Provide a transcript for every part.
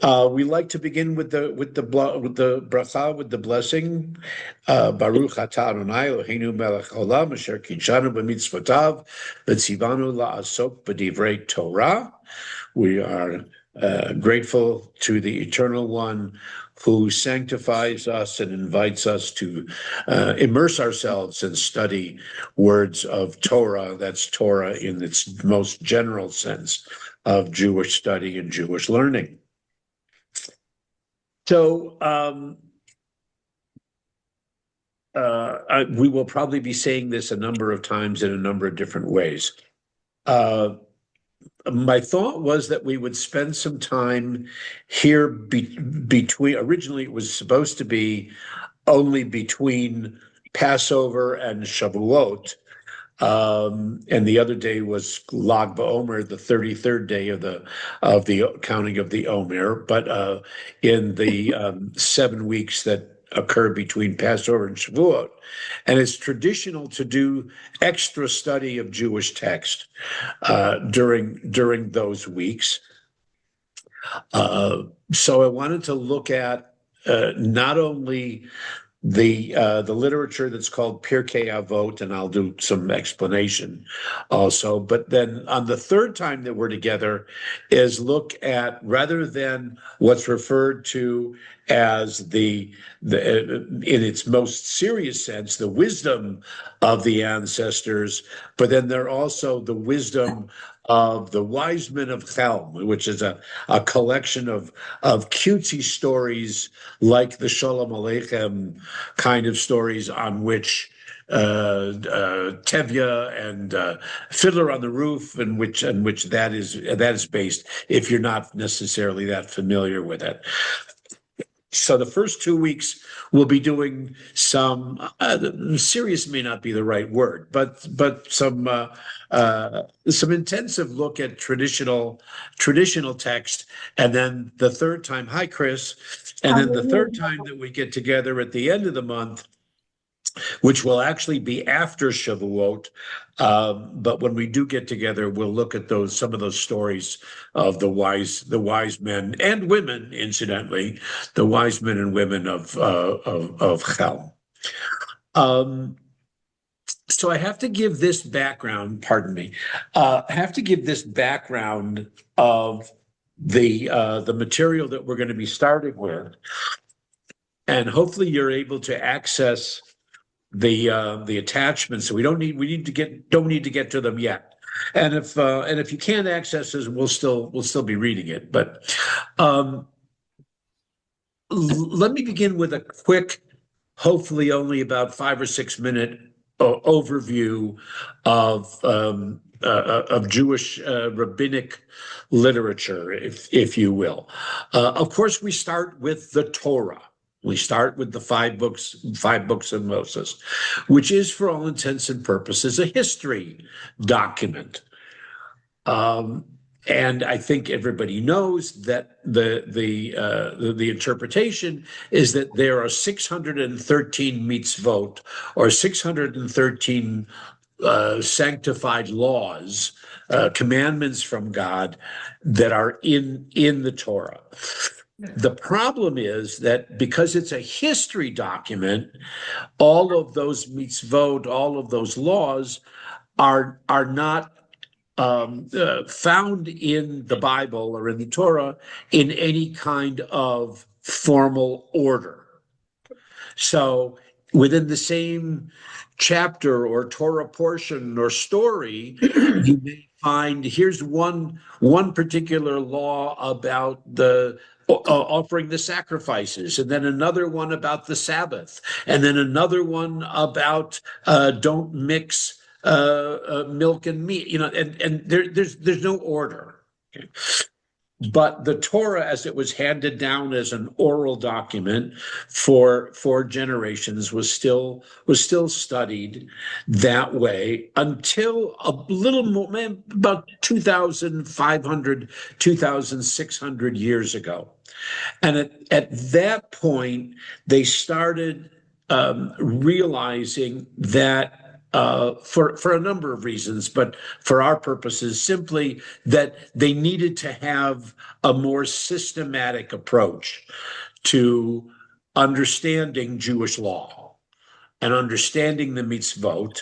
We like to begin with the bracha, with the blessing. Baruch atah Adonai Eloheinu melech haolam asher kitshanu b'mitzvotav v'tzivanu la'asok b'divrei Torah. We are grateful to the Eternal One who sanctifies us and invites us to immerse ourselves and study words of Torah. That's Torah in its most general sense of Jewish study and Jewish learning. So we will probably be saying this a number of times in a number of different ways. My thought was that we would spend some time here between, originally it was supposed to be only between Passover and Shavuot. And the other day was Lag BaOmer, the 33rd day of the counting of the Omer. But in the 7 weeks that occur between Passover and Shavuot, and it's traditional to do extra study of Jewish text during those weeks. So I wanted to look at not only the literature that's called Pirkei Avot, and I'll do some explanation also. But then on the third time that we're together is look at, rather than what's referred to as the in its most serious sense, the wisdom of the ancestors, but then they're also the wisdom of the wise men of Chelm, which is a collection of cutesy stories like the Shalom Aleichem kind of stories on which Tevye and Fiddler on the Roof, and which that is based, if you're not necessarily that familiar with it. So the first 2 weeks we'll be doing some serious may not be the right word, but some intensive look at traditional text, and then the third time, hi Chris, and then the third time that we get together at the end of the month, which will actually be after Shavuot. But when we do get together, we'll look at some of those stories of the wise men and women, incidentally, the wise men and women of Chelm. So I have to give this background, pardon me, I have to give this background of the material that we're going to be starting with. And hopefully you're able to access the attachments. So we don't need to get to them yet. And if you can't access this, we'll still be reading it. But let me begin with a quick, hopefully only about 5 or 6 minute overview of Jewish rabbinic literature, if you will. Of course, we start with the Torah. We start with the five books of Moses, which is, for all intents and purposes, a history document. And I think everybody knows that the interpretation is that there are 613 mitzvot, or 613 sanctified laws, commandments from God, that are in the Torah. The problem is that because it's a history document, all of those mitzvot, all of those laws are not found in the Bible or in the Torah in any kind of formal order. So within the same chapter or Torah portion or story, you may find, here's one particular law about the offering the sacrifices, and then another one about the Sabbath, and then another one about don't mix milk and meat, and there's no order. Okay. But the Torah, as it was handed down as an oral document for generations, was still studied that way until a little more, about 2,500, 2,600 years ago. And at that point, they started realizing that for a number of reasons, but for our purposes, simply that they needed to have a more systematic approach to understanding Jewish law and understanding the mitzvot,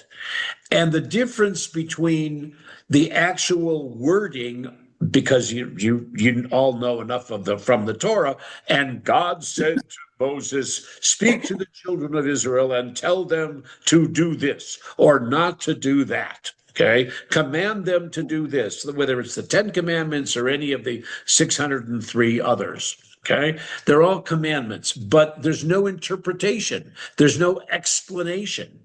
and the difference between the actual wording, because you all know enough from the Torah, and God said to Moses, speak to the children of Israel and tell them to do this or not to do that. Okay, command them to do this, whether it's the 10 commandments or any of the 603 others. Okay, they're all commandments, but there's no interpretation, there's no explanation.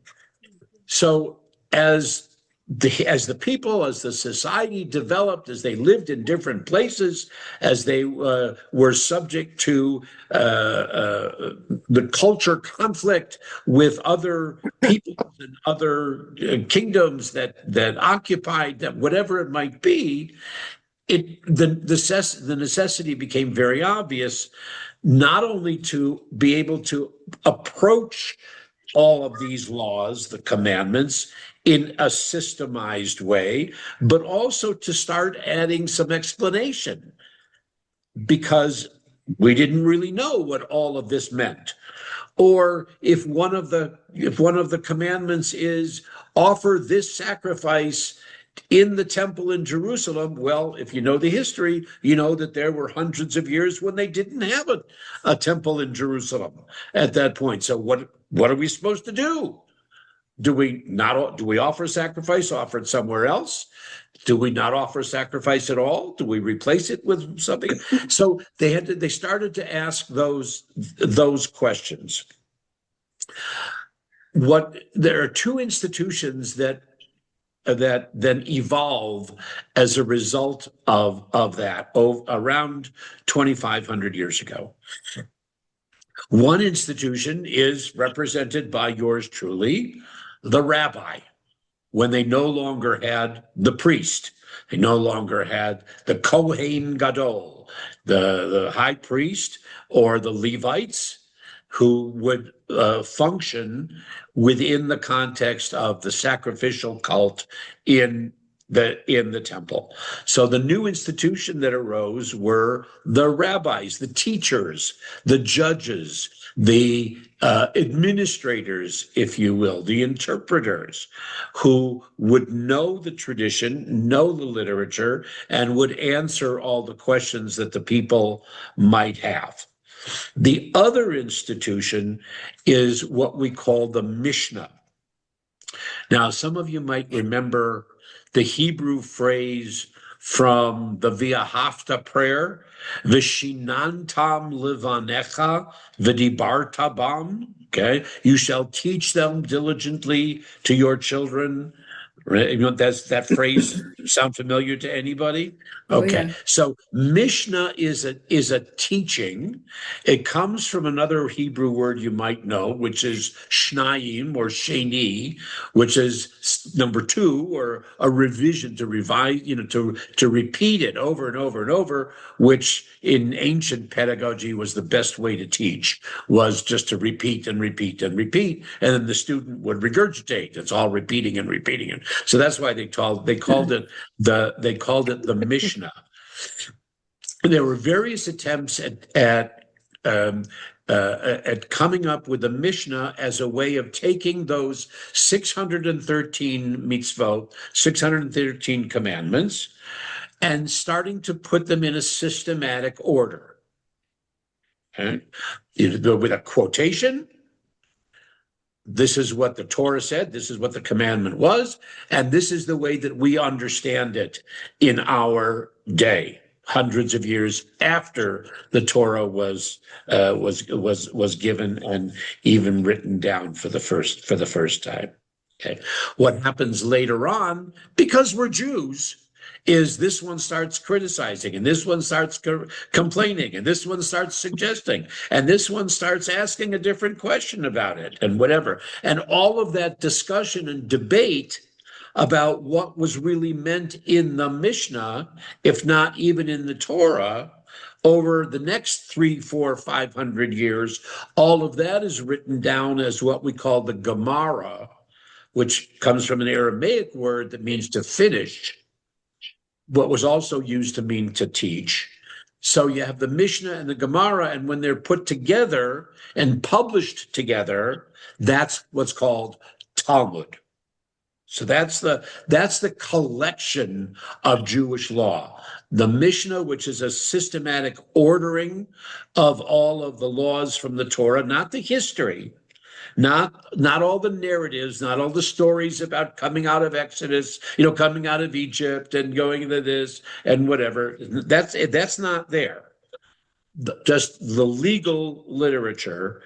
So as the people, as the society developed, as they lived in different places, as they were subject to the culture conflict with other peoples and other kingdoms that occupied them, whatever it might be, the necessity became very obvious, not only to be able to approach all of these laws, the commandments, in a systemized way, but also to start adding some explanation, because we didn't really know what all of this meant. Or if one of the commandments is offer this sacrifice in the temple in Jerusalem, well, if you know the history, you know that there were hundreds of years when they didn't have a temple in Jerusalem at that point. So what are we supposed to do? Do we offer sacrifice, offer it somewhere else? Do we not offer sacrifice at all? Do we replace it with something? So they started to ask those questions. There are two institutions that then evolve as a result of that around 2,500 years ago. One institution is represented by yours truly, the rabbi, when they no longer had the priest, they no longer had the Kohen Gadol, the high priest, or the Levites, who would function within the context of the sacrificial cult in the temple. So the new institution that arose were the rabbis, the teachers, the judges, the administrators, if you will, the interpreters, who would know the tradition, know the literature, and would answer all the questions that the people might have. The other institution is what we call the Mishnah. Now, some of you might remember the Hebrew phrase from the V'ahavta prayer, V'shinantam levanecha v'dibarta bam. Okay, you shall teach them diligently to your children. Right? You know, that phrase sound familiar to anybody? Okay. Oh, yeah. So Mishnah is a teaching. It comes from another Hebrew word you might know, which is shnayim or sheni, which is number two, or a revision, to revise, to repeat it over and over and over, which in ancient pedagogy was the best way to teach, was just to repeat and repeat and repeat, and then the student would regurgitate. It's all repeating and repeating it. So that's why they called it the Mishnah. There were various attempts at coming up with the Mishnah as a way of taking those 613 mitzvot, 613 commandments, and starting to put them in a systematic order. Okay? With a quotation. This is what the Torah said, this is what the commandment was, and this is the way that we understand it in our day, hundreds of years after the Torah was given and even written down for the first time. Okay. What happens later on, because we're Jews, is this one starts criticizing, and this one starts complaining, and this one starts suggesting, and this one starts asking a different question about it, and whatever. And all of that discussion and debate about what was really meant in the Mishnah, if not even in the Torah, over the next 300, 400, 500 years, all of that is written down as what we call the Gemara, which comes from an Aramaic word that means to finish, but was also used to mean to teach. So you have the Mishnah and the Gemara, and when they're put together and published together, that's what's called Talmud. So that's the collection of Jewish law. The Mishnah, which is a systematic ordering of all of the laws from the Torah, not the history, not all the narratives, not all the stories about coming out of Exodus, coming out of Egypt and going into this and whatever. That's not there. Just the legal literature,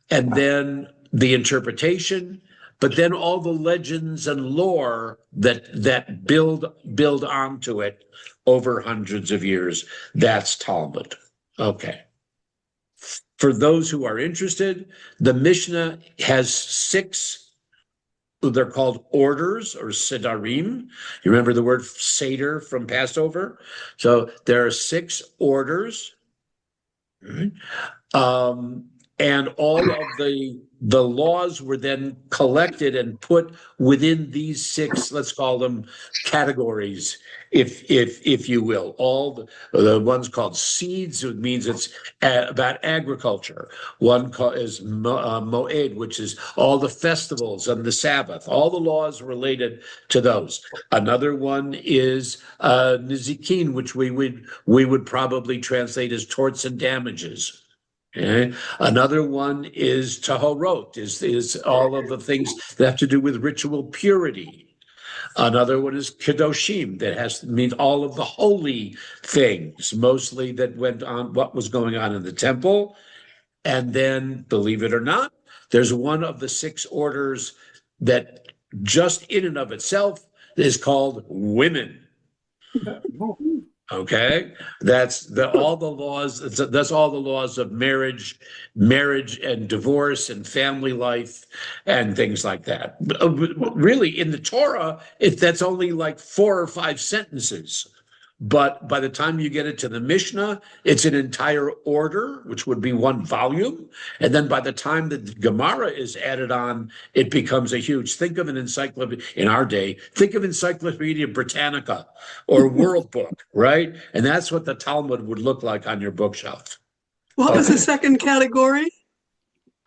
and then the interpretation, but then all the legends and lore that build onto it over hundreds of years. That's Talmud. Okay. For those who are interested, the Mishnah has 6, they're called orders or sedarim. You remember the word seder from Passover? So there are 6 orders. And all of the laws were then collected and put within these 6, let's call them categories, if you will. All the ones called seeds, it means it's about agriculture. One is Moed, which is all the festivals and the Sabbath, all the laws related to those. Another one is Nizikin, which we would probably translate as torts and damages. Okay. Another one is Tahorot, is all of the things that have to do with ritual purity. Another one is Kedoshim, that means all of the holy things, mostly that went on, what was going on in the temple. And then, believe it or not, there's one of the 6 orders that just in and of itself is called women. Okay, that's all the laws. That's all the laws of marriage and divorce and family life and things like that. Really, in the Torah, that's only like 4 or 5 sentences. But by the time you get it to the Mishnah, it's an entire order, which would be 1 volume. And then by the time the Gemara is added on, it becomes a huge, think of an encyclopedia in our day, think of Encyclopedia Britannica or World Book, right? And that's what the Talmud would look like on your bookshelf. What was the second category?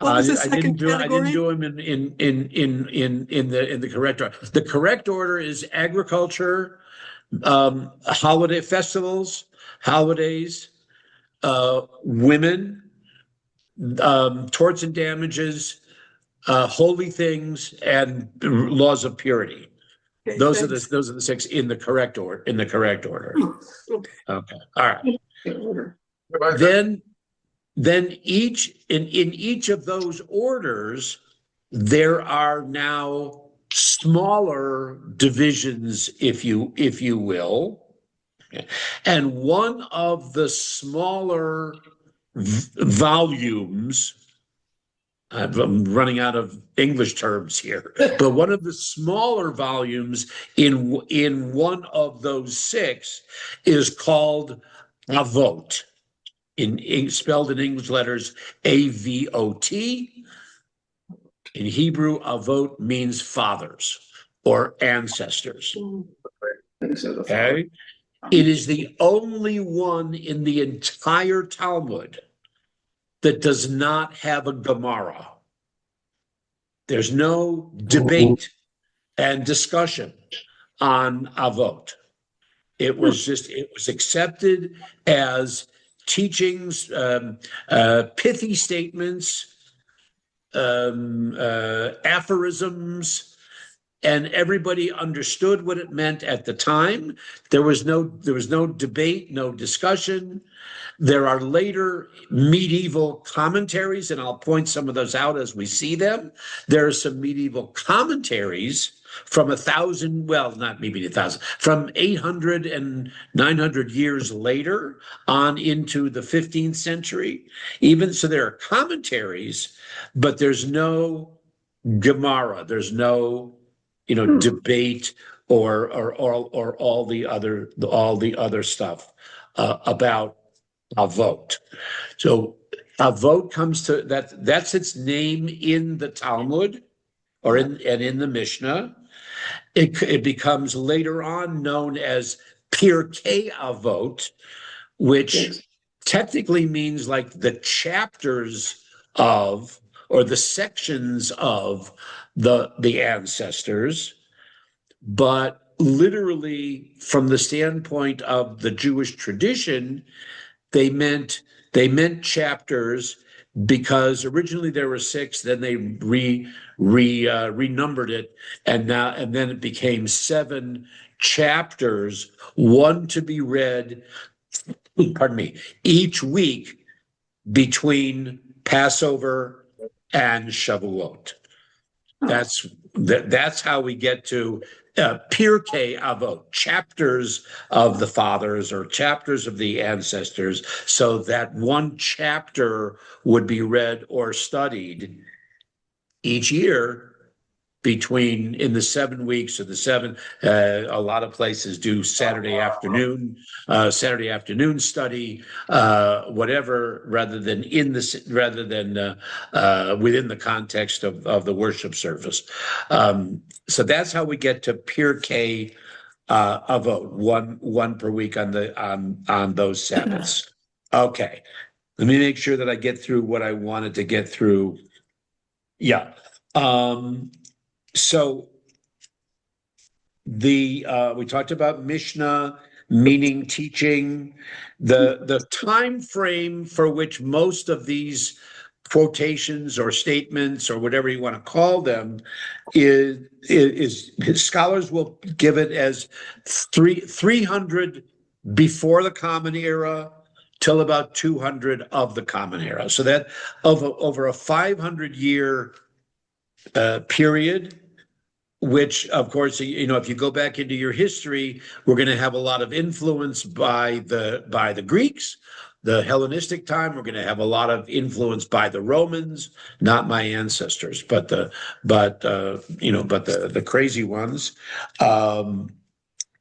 I didn't do them in the correct order. The correct order is agriculture, holiday festivals, holidays, women, torts and damages, holy things, and laws of purity. Okay, those are the 6 in the correct order. Okay. All right. Then in each of those orders, there are now smaller divisions, if you will. And one of the smaller volumes, I'm running out of English terms here, but one of the smaller volumes in one of those 6 is called Avot, spelled in English letters A-V-O-T. In Hebrew, Avot means fathers or ancestors. Okay? It is the only one in the entire Talmud that does not have a Gemara. There's no debate and discussion on Avot. It was accepted as teachings, pithy statements, aphorisms, and everybody understood what it meant at the time. There was no debate, no discussion. There are later medieval commentaries, and I'll point some of those out as we see them. There are some medieval commentaries from 1,000, well, not maybe 1,000, from 800 and 900 years later on into the 15th century. Even so, there are commentaries, but there's no Gemara. There's no, debate or all the other stuff about Avot. So Avot comes to that's its name in the Talmud. in the Mishnah. It becomes later on known as Pirkei Avot, which technically means like the chapters of or the sections of the ancestors, but literally from the standpoint of the Jewish tradition, they meant chapters because originally there were 6, then they renumbered it, and then it became 7 chapters, one to be read, pardon me, each week between Passover and Shavuot. That's how we get to Pirkei Avot, chapters of the fathers or chapters of the ancestors, so that one chapter would be read or studied each year in the 7 weeks of the 7. A lot of places do Saturday afternoon study, whatever, rather than within the context of the worship service. So that's how we get to Pirkei Avot, one per week on those Sabbaths. Okay, let me make sure that I get through what I wanted to get through. Yeah. So we talked about Mishnah, meaning teaching. The time frame for which most of these quotations or statements or whatever you want to call them is scholars will give it as 300 before the Common Era till about 200 of the Common Era. So that over a 500-year period, which of course, if you go back into your history, we're going to have a lot of influence by the Greeks, the Hellenistic time. We're going to have a lot of influence by the Romans, not my ancestors, but the crazy ones.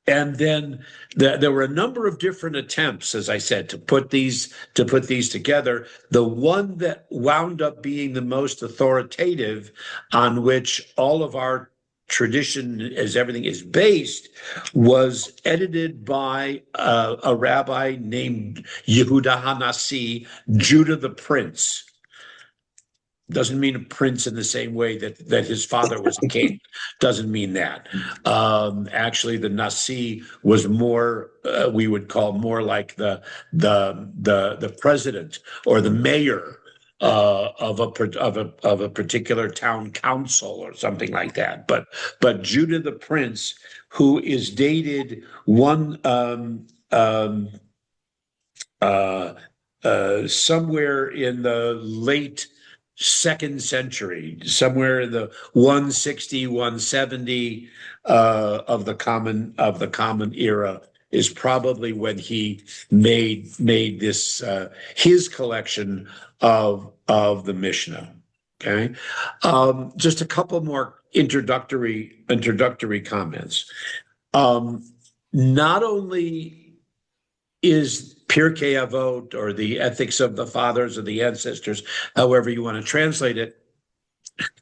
And then there were a number of different attempts, as I said, to put these together. The one that wound up being the most authoritative, on which all of our tradition, as everything is based, was edited by a rabbi named Yehuda HaNasi, Judah the Prince. Doesn't mean a prince in the same way that his father was a king. Doesn't mean that. Actually, the Nasi was more, we would call more like the president or the mayor of a particular town council or something like that. But Judah the Prince, who is dated somewhere in the late 2nd century, somewhere in the 160, 170 of the common era, is probably when he made this his collection of the Mishnah. Okay, just a couple more introductory comments. Not only is Pirkei Avot, or the ethics of the fathers or the ancestors, however you want to translate it,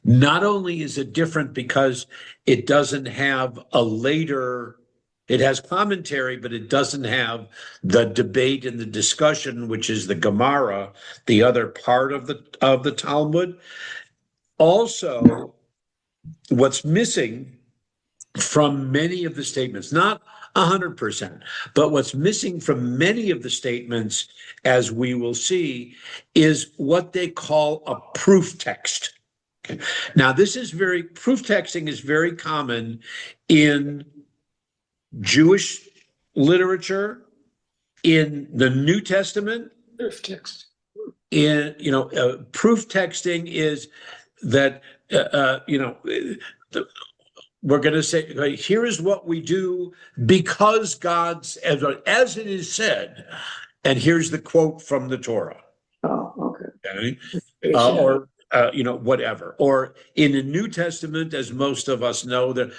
not only is it different because it doesn't have it has commentary, but it doesn't have the debate and the discussion, which is the Gemara, the other part of the Talmud. Also, what's missing from many of the statements, not 100%, but what's missing from many of the statements, as we will see, is what they call a proof text. Okay. Now, proof texting is very common in Jewish literature, in the New Testament. Proof text. Proof texting is that, we're going to say, here is what we do because God's, as it is said, and here's the quote from the Torah. Oh, okay. Or whatever. Or in the New Testament, as most of us know, and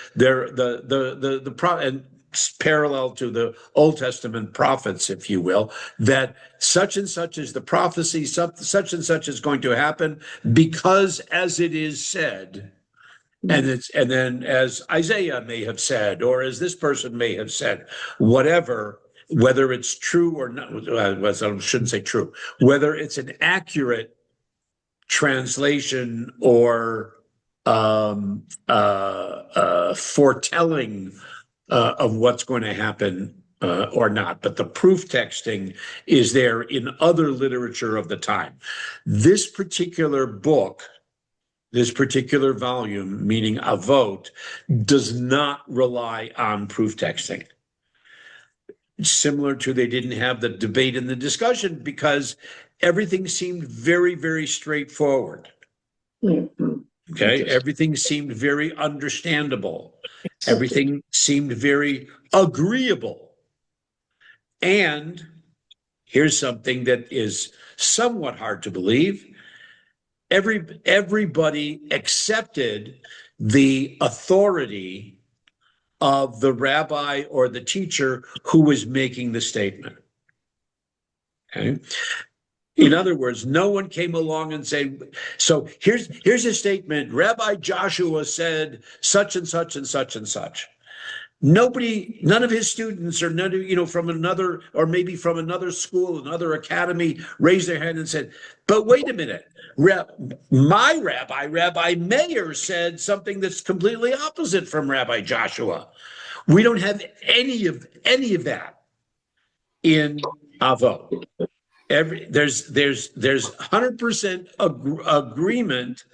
parallel to the Old Testament prophets, if you will, that such and such is the prophecy, such and such is going to happen because, as it is said. and then as Isaiah may have said, or as this person may have said, whatever, whether it's true or not, I shouldn't say true, whether it's an accurate translation or foretelling of what's going to happen or not. But the proof texting is there in other literature of the time. This particular book, this particular volume, meaning Avot, does not rely on proof texting. Similar to they didn't have the debate and the discussion because everything seemed very, very straightforward. Okay, everything seemed very understandable. Everything seemed very agreeable. And here's something that is somewhat hard to believe. Everybody accepted the authority of the rabbi or the teacher who was making the statement. Okay. In other words, no one came along and said, so here's a statement, Rabbi Joshua said such and such and such and such. Nobody, none of his students or none of, from another, or maybe from another school, another academy, raised their hand and said, but wait a minute, my rabbi, Rabbi Meir, said something that's completely opposite from Rabbi Joshua. We don't have any of that in Avot. There's 100% agreement.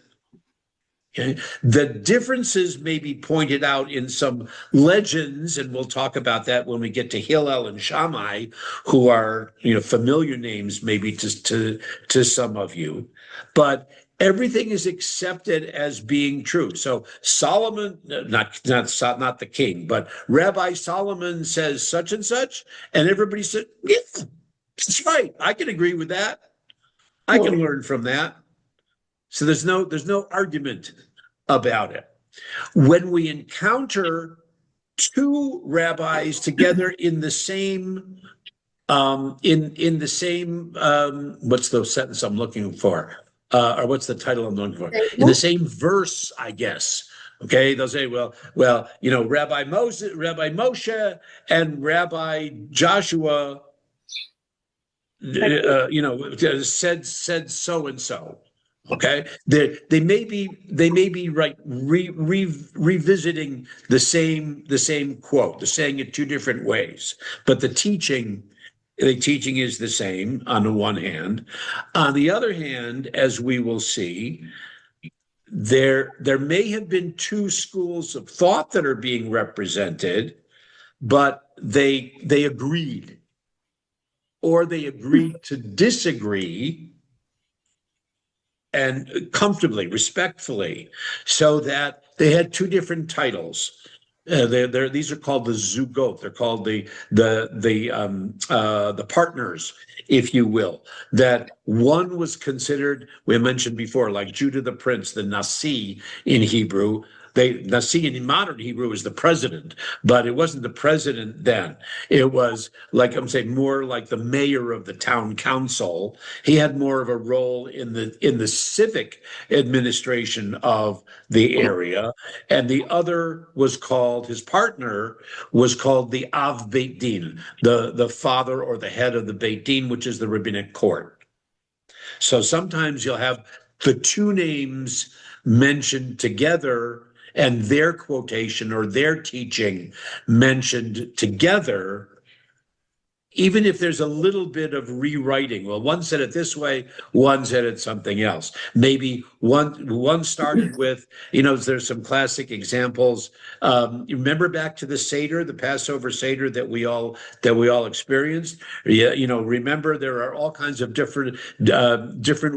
Okay. The differences may be pointed out in some legends, and we'll talk about that when we get to Hillel and Shammai, who are familiar names maybe to some of you, but everything is accepted as being true. So Solomon, not the king, but Rabbi Solomon says such and such, and everybody said, yeah, that's right. I can agree with that. I can learn from that. So there's no argument about it. When we encounter two rabbis together in the same in the same what's the sentence I'm looking for? Or what's the title I'm looking for? In the same verse, I guess. Okay, they'll say, well, Rabbi Moshe and Rabbi Joshua said so and so. Okay, they may be right revisiting the same quote. They're saying it two different ways, but the teaching is the same on the one hand. On the other hand, as we will see, there may have been two schools of thought that are being represented, but they agreed, or they agreed to disagree, and comfortably, respectfully, so that they had two different titles. These are called the zugot. They're called the partners, if you will. That one was considered, we mentioned before, like Judah the Prince, the Nasi in Hebrew. Nasi in modern Hebrew is the president, but it wasn't the president then. It was, like I'm saying, more like the mayor of the town council. He had more of a role in the civic administration of the area. And the other was called, his partner was called the Av Beit Din, the father or the head of the Beit Din, which is the rabbinic court. So sometimes you'll have the two names mentioned together and their quotation or their teaching mentioned together, even if there's a little bit of rewriting. Well, one said it this way, one said it something else. Maybe one started with, there's some classic examples. You remember back to the Seder, the Passover Seder that we all experienced? Yeah, remember there are all kinds of different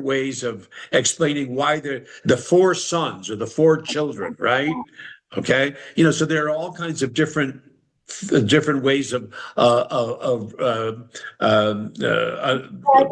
ways of explaining why the four sons or the four children, right? Okay, so there are all kinds of different ways of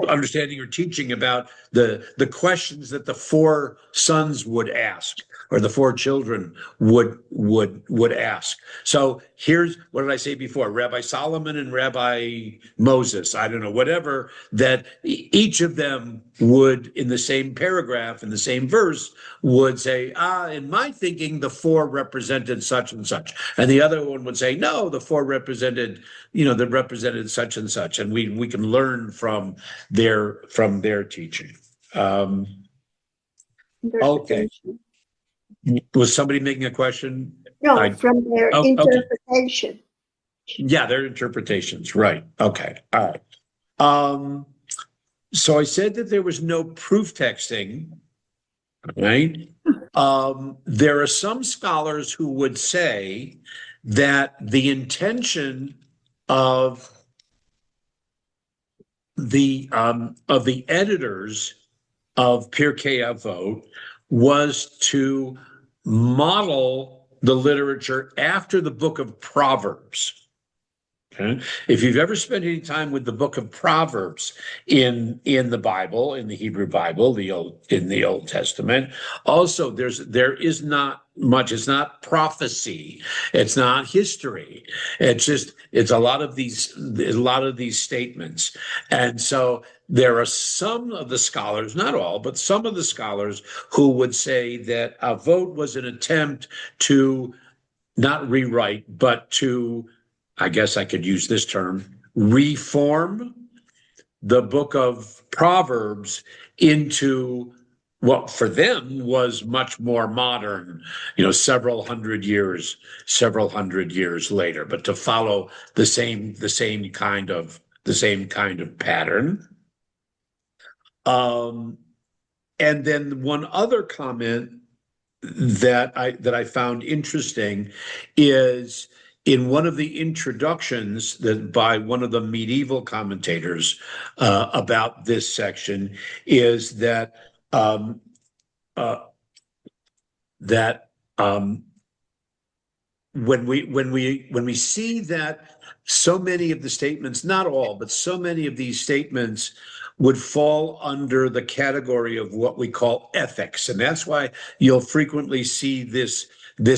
understanding or teaching about the questions that the four sons would ask. or the four children would ask. So here's, what did I say before? Rabbi Solomon and Rabbi Moses, I don't know, whatever, that each of them would, in the same paragraph, in the same verse, would say, in my thinking, the four represented such and such. And the other one would say, no, the four represented, that represented such and such. And we can learn from their teaching. Okay. Was somebody making a question? No, from their okay. interpretation. Yeah, their interpretations. Right. Okay. All right. So I said that there was no proof texting, right? There are some scholars who would say that the intention of the editors of Pirkei Avot was to model the literature after the book of Proverbs. Okay. If you've ever spent any time with the book of Proverbs in the Bible, in the Hebrew Bible, in the Old Testament, also there is not much. It's not prophecy. It's not history. It's a lot of these statements. And so there are some of the scholars, not all, but some of the scholars who would say that Avot was an attempt to not rewrite, but to, I guess I could use this term, reform the book of Proverbs into what for them was much more modern, several hundred years later, but to follow the same kind of pattern. And then one other comment that I found interesting is in one of the introductions that by one of the medieval commentators about this section is that when we see that so many of the statements, not all, but so many of these statements would fall under the category of what we call ethics, and that's why you'll frequently see this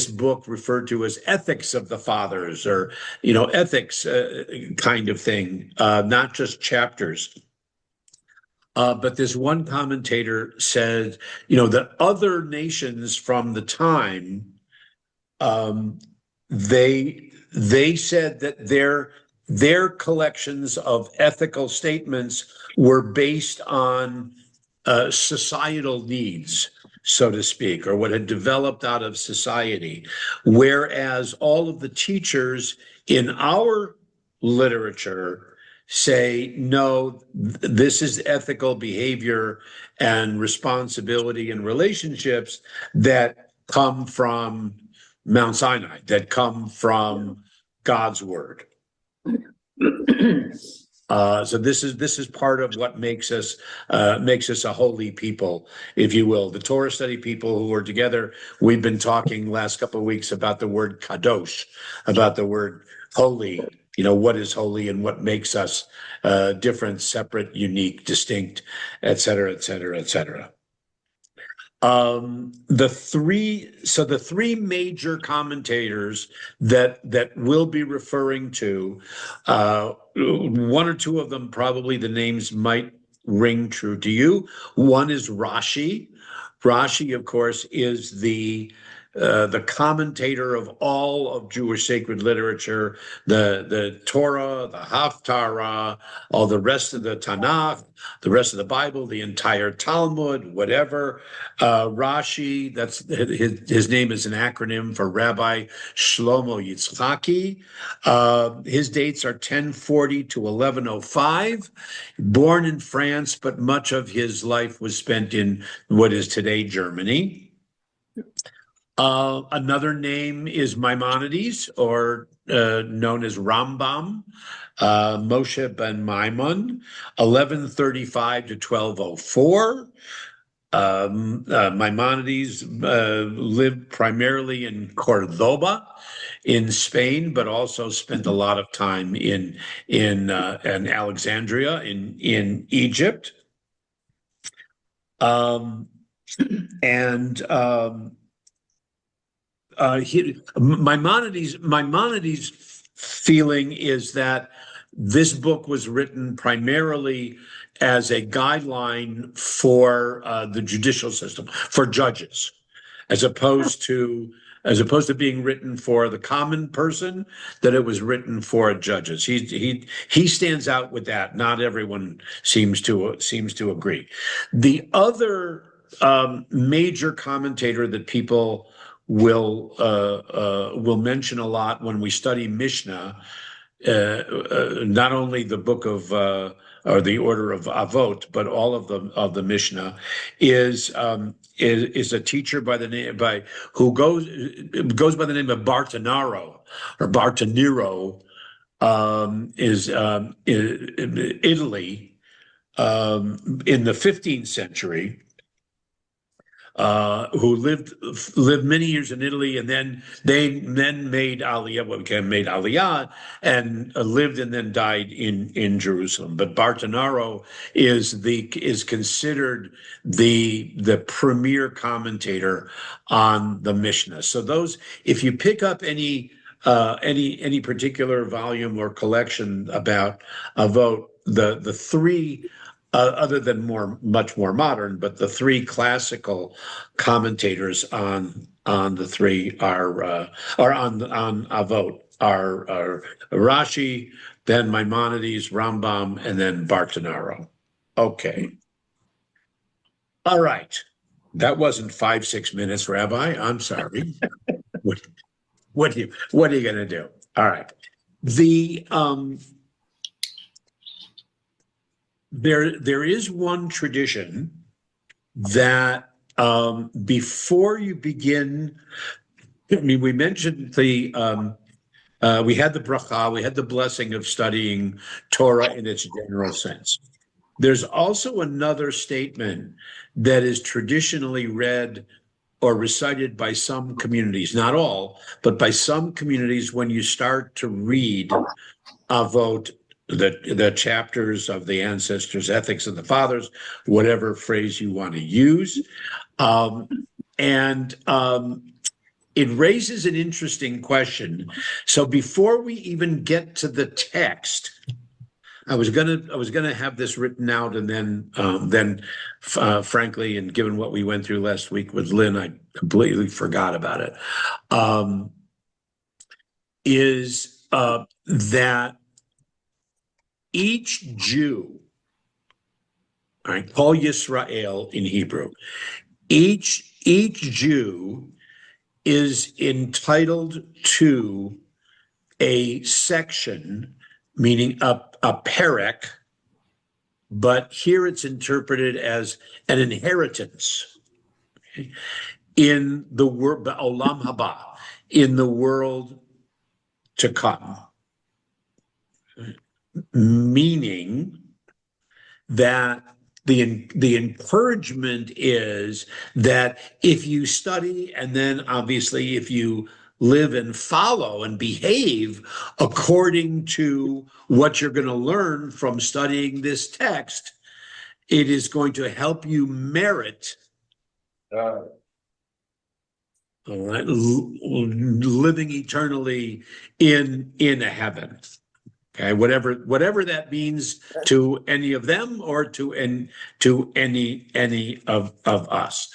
book referred to as Ethics of the Fathers, or ethics kind of thing, not just chapters. But this one commentator said, that other nations from the time, they said that their collections of ethical statements were based on societal needs, so to speak, or what had developed out of society. Whereas all of the teachers in our literature say, no, this is ethical behavior and responsibility and relationships that come from Mount Sinai, that come from God's word. So this is part of what makes us a holy people, if you will. The Torah study people who are together, we've been talking last couple of weeks about the word kadosh, about the word holy. What is holy and what makes us different, separate, unique, distinct, et cetera, et cetera, et cetera. The three major commentators that we'll be referring to, one or two of them, probably the names might ring true to you. One is Rashi. Rashi, of course, is the commentator of all of Jewish sacred literature, the Torah, the Haftarah, all the rest of the Tanakh, the rest of the Bible, the entire Talmud, whatever. Rashi, that's his name is an acronym for Rabbi Shlomo Yitzchaki. His dates are 1040 to 1105. Born in France, but much of his life was spent in what is today Germany. Another name is Maimonides, or known as Rambam, Moshe ben Maimon, 1135 to 1204. Maimonides lived primarily in Cordoba in Spain, but also spent a lot of time in Alexandria in Egypt. Maimonides' feeling is that this book was written primarily as a guideline for the judicial system, for judges, as opposed to being written for the common person, that it was written for judges. He stands out with that. Not everyone seems to agree. The other major commentator that people will mention a lot when we study Mishnah, not only the book of or the order of Avot, but all of the Mishnah, is a teacher who goes by the name of Bartanaro or Bartaniro, is in Italy in the 15th century. Who lived many years in Italy, and then made Aliyah, and lived and then died in Jerusalem. But Bartanaro is considered the premier commentator on the Mishnah. So those, if you pick up any particular volume or collection about Avot, the three. Other than much more modern, but the three classical commentators on the three are on Avot are Rashi, then Maimonides, Rambam, and then Bartanaro. Okay. All right. That wasn't 5-6 minutes, Rabbi. I'm sorry. What are you going to do? All right. There is one tradition that before you begin, we mentioned we had the bracha, we had the blessing of studying Torah in its general sense. There's also another statement that is traditionally read or recited by some communities, not all, but by some communities when you start to read Avot, the chapters of the ancestors, ethics of the fathers, whatever phrase you want to use. And it raises an interesting question. So before we even get to the text, I was gonna have this written out, and then frankly, and given what we went through last week with Lynn, I completely forgot about it. Is that each Jew, all right, Kol Yisrael in Hebrew, each Jew is entitled to a section, meaning a perek, but here it's interpreted as an inheritance in the world, Olam Haba, in the world to come. Meaning that the encouragement is that if you study, and then obviously if you live and follow and behave according to what you're going to learn from studying this text, it is going to help you merit living eternally in a heaven. Okay, whatever that means to any of them or to any of us.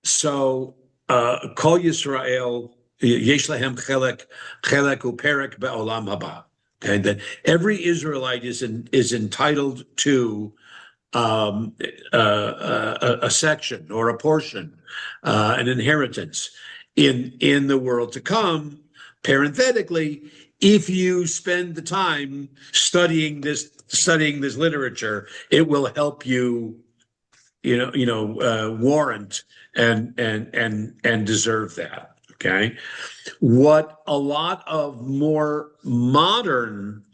So, Kol Yisrael yesh lahem chelek uperek be'olam haba. Okay, that every Israelite is entitled to a section or a portion, an inheritance in the world to come. Parenthetically, if you spend the time studying this literature, it will help you, warrant and deserve that. Okay, what a lot of more modern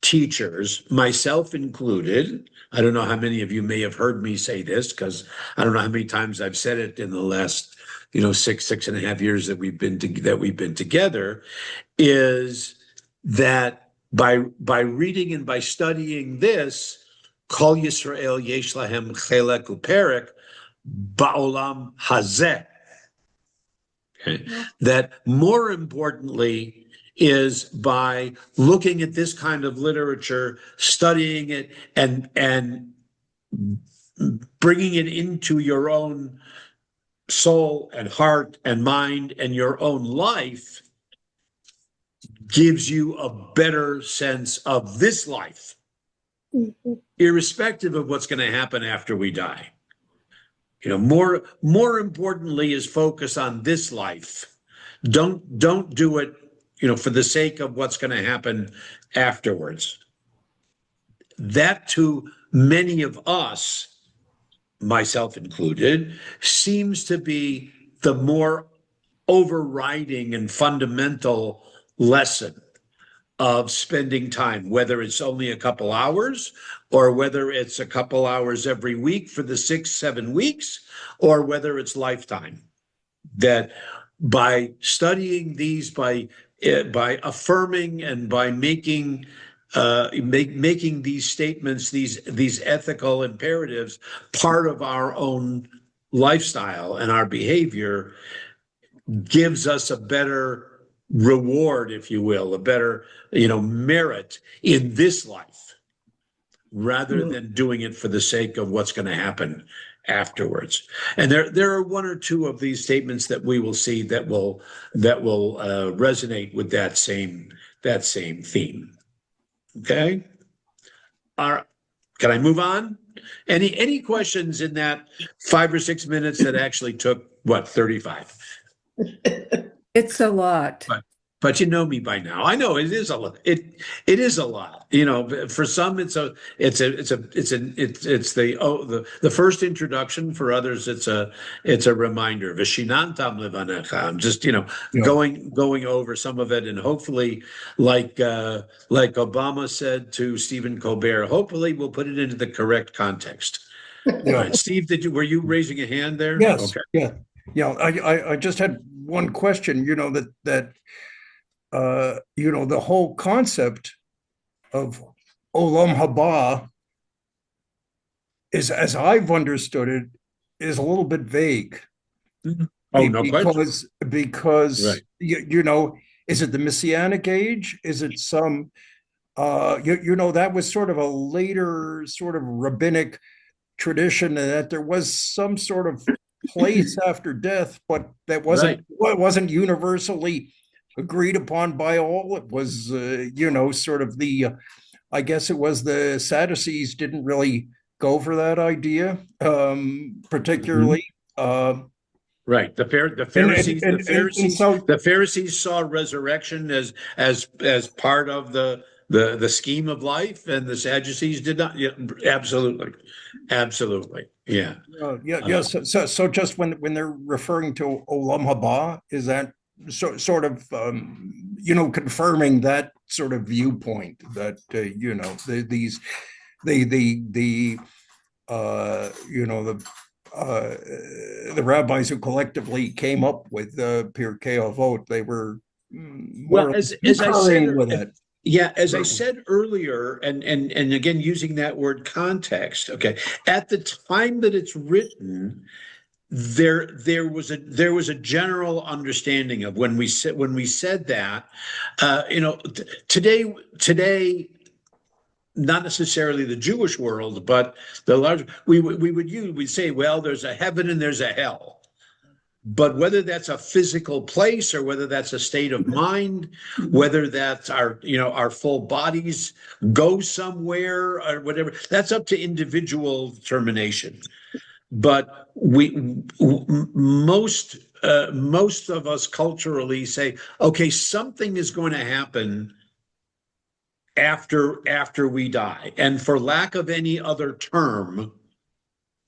teachers, myself included, I don't know how many of you may have heard me say this, because I don't know how many times I've said it in the last 6.5 years that we've been together, is that by reading and by studying this, Kol Yisrael yesh lahem chelek uperek ba'olam hazeh. Okay. That more importantly is by looking at this kind of literature, studying it, and bringing it into your own soul and heart and mind and your own life gives you a better sense of this life, irrespective of what's going to happen after we die. You know, more importantly is focus on this life. Don't do it, you know, for the sake of what's going to happen afterwards. That to many of us, myself included, seems to be the more overriding and fundamental lesson of spending time, whether it's only a couple hours or whether it's a couple hours every week for the 6-7 weeks, or whether it's lifetime. That by studying these, by affirming and by making these statements, these ethical imperatives part of our own lifestyle and our behavior, gives us a better reward, if you will, a better, you know, merit in this life, rather than doing it for the sake of what's going to happen afterwards. And there are one or two of these statements that we will see that will resonate with that same theme. Okay. Can I move on? Any questions in that 5 or 6 minutes that actually took what, 35? It's a lot. But you know me by now. I know it is a lot. It is a lot. You know, for some it's the first introduction. For others, it's a reminder. Vishinantam levanecha. I'm just, you know, going over some of it, and hopefully, like Obama said to Stephen Colbert, hopefully we'll put it into the correct context. Yeah. Right. Steve, were you raising a hand there? Yes. Okay. Yeah. I just had one question. You know, that you know, the whole concept of Olam Haba is, as I've understood it, is a little bit vague. Oh, no question. Because right. you know, is it the Messianic age? Is it some you know, that was sort of a later sort of rabbinic tradition, that there was some sort of place after death, but that wasn't universally agreed upon by all. It was, you know, sort of I guess it was the Sadducees didn't really go for that idea, particularly. Right. The Pharisees saw resurrection as part of the scheme of life, and the Sadducees did not. Yeah, absolutely. Yeah. Yes. So just when they're referring to Olam Haba, is that sort of you know, confirming that sort of viewpoint that you know, the you know, the rabbis who collectively came up with Pirkei Avot, they were more as I said with it. Yeah, as I said earlier, and again using that word context, okay, at the time that it's written, there was a general understanding of when we said that, you know, today, not necessarily the Jewish world, but the large, we'd say, well, there's a heaven and there's a hell. But whether that's a physical place or whether that's a state of mind, whether that's our full bodies go somewhere or whatever, that's up to individual determination. But most of us culturally say, okay, something is going to happen after we die, and for lack of any other term,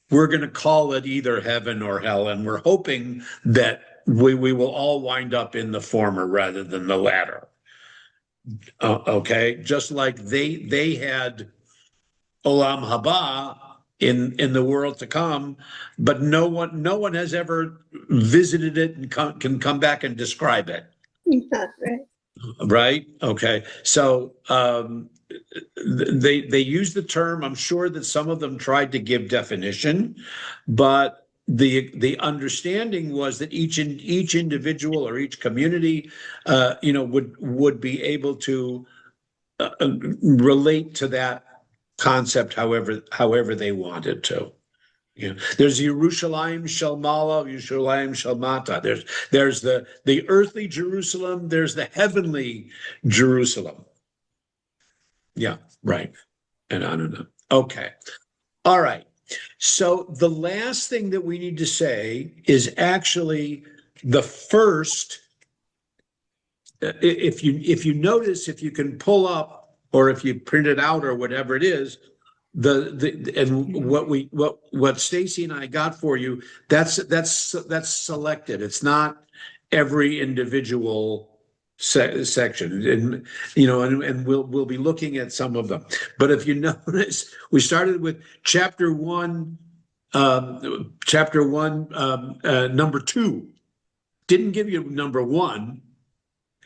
we're going to call it either heaven or hell, and we're hoping that we will all wind up in the former rather than the latter. Okay, just like they had Olam Haba in the world to come, but no one has ever visited it and can come back and describe it. Not right. Right? Okay. So they use the term. I'm sure that some of them tried to give definition, but the understanding was that each individual or each community, would be able to relate to that concept however they wanted to. There's Yerushalayim Shel Mala, Yerushalayim Shel Mata. There's the earthly Jerusalem. There's the heavenly Jerusalem. Yeah, right. And I don't know. Okay. All right. So the last thing that we need to say is actually the first. If you notice, if you can pull up, or if you print it out, or whatever it is, what Stacy and I got for you, that's selected. It's not every individual section, and we'll be looking at some of them. But if you notice, we started with chapter 1, number 2. Didn't give you number 1,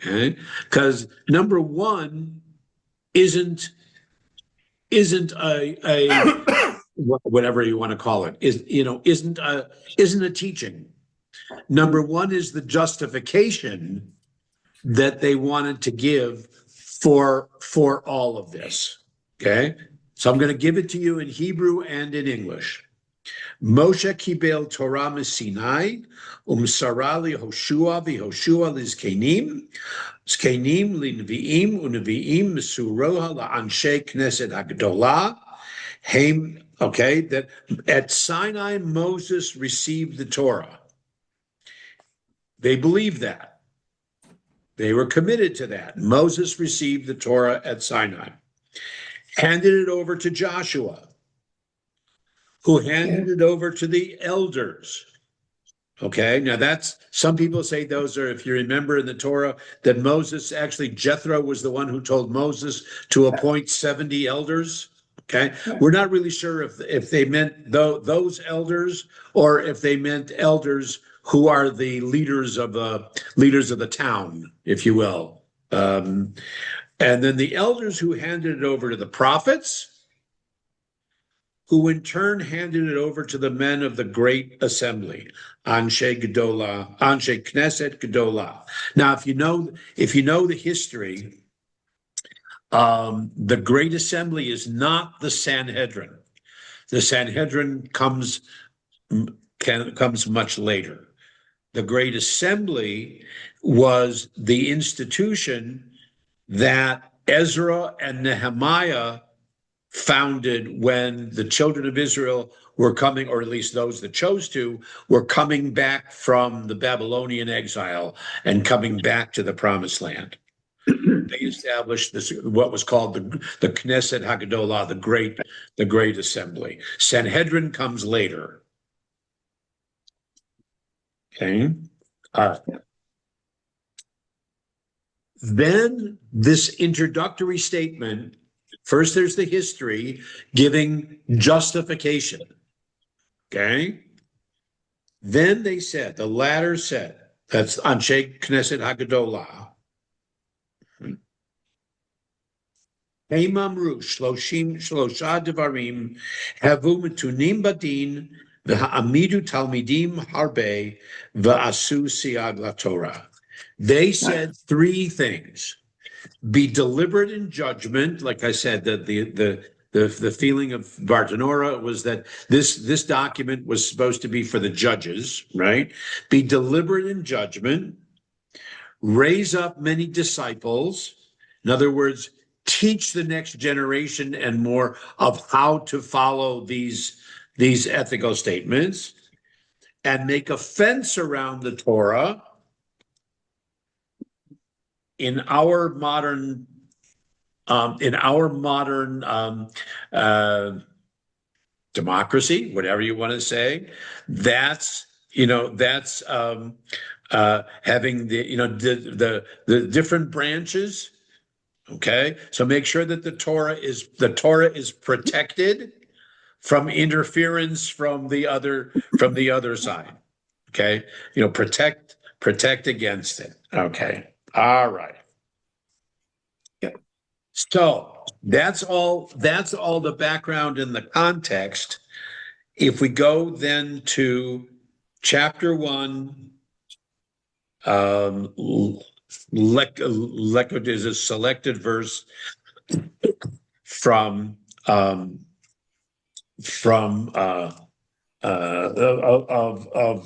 okay? Because number 1 isn't a whatever you want to call it, isn't a teaching. Number 1 is the justification that they wanted to give for all of this. Okay, so I'm going to give it to you in Hebrew and in English. Moshe kibel Torah Sinai umsara liHoshua v'Hoshua lizkenim zkenim linviim uneviim mesuroha la'anshe knesset hagdolah. Okay, that at Sinai Moses received the Torah. They believed that. They were committed to that. Moses received the Torah at Sinai, handed it over to Joshua, who handed it over to the elders. Okay, now that's, some people say those are, if you remember in the Torah, that Moses, actually Jethro was the one who told Moses to appoint 70 elders. Okay, we're not really sure if they meant those elders, or if they meant elders who are the leaders of the town, if you will. And then the elders who handed it over to the prophets, who in turn handed it over to the men of the great assembly, Anshe Gedolah, Anshe Knesset Gedolah. Now, if you know the history, the great assembly is not the Sanhedrin. The Sanhedrin comes much later. The Great Assembly was the institution that Ezra and Nehemiah founded when the children of Israel were coming, or at least those that chose to, were coming back from the Babylonian exile and coming back to the Promised Land. They established this, what was called the Knesset Hagdolah, the Great Assembly. Sanhedrin comes later. Okay. Then this introductory statement, first there's the history giving justification. Okay. Then they said, the latter said, that's Anshe Knesset Hagdolah. Heimamru shlosha devarim havu metunim badin v'ha'amidu talmidim harbe v'asu siag laTorah. They said 3 things: be deliberate in judgment. Like I said, that the feeling of Bartanora was that this document was supposed to be for the judges, right? Be deliberate in judgment, raise up many disciples. In other words, teach the next generation and more of how to follow these ethical statements, and make a fence around the Torah. In our modern democracy, whatever you want to say, that's having the different branches. Okay, so make sure that the Torah is protected from interference from the other side. Okay, protect against it. Okay, all right. Yep. So that's all the background and the context if we go then to chapter 1, Lekod is a selected verse from of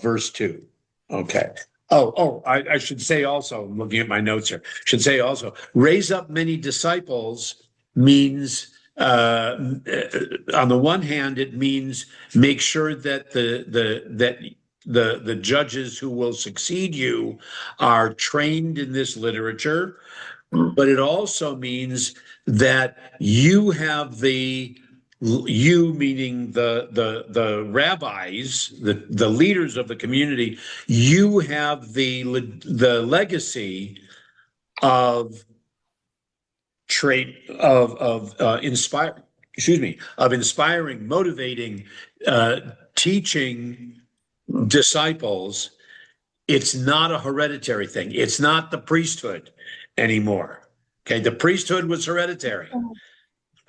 verse 2. Okay. I should say also, I'm looking at my notes here, should say also, raise up many disciples means, on the one hand, it means make sure that the judges who will succeed you are trained in this literature, but it also means that you have you meaning the rabbis, the leaders of the community, you have the legacy of inspiring, motivating, teaching disciples. It's not a hereditary thing. It's not the priesthood anymore. Okay, the priesthood was hereditary.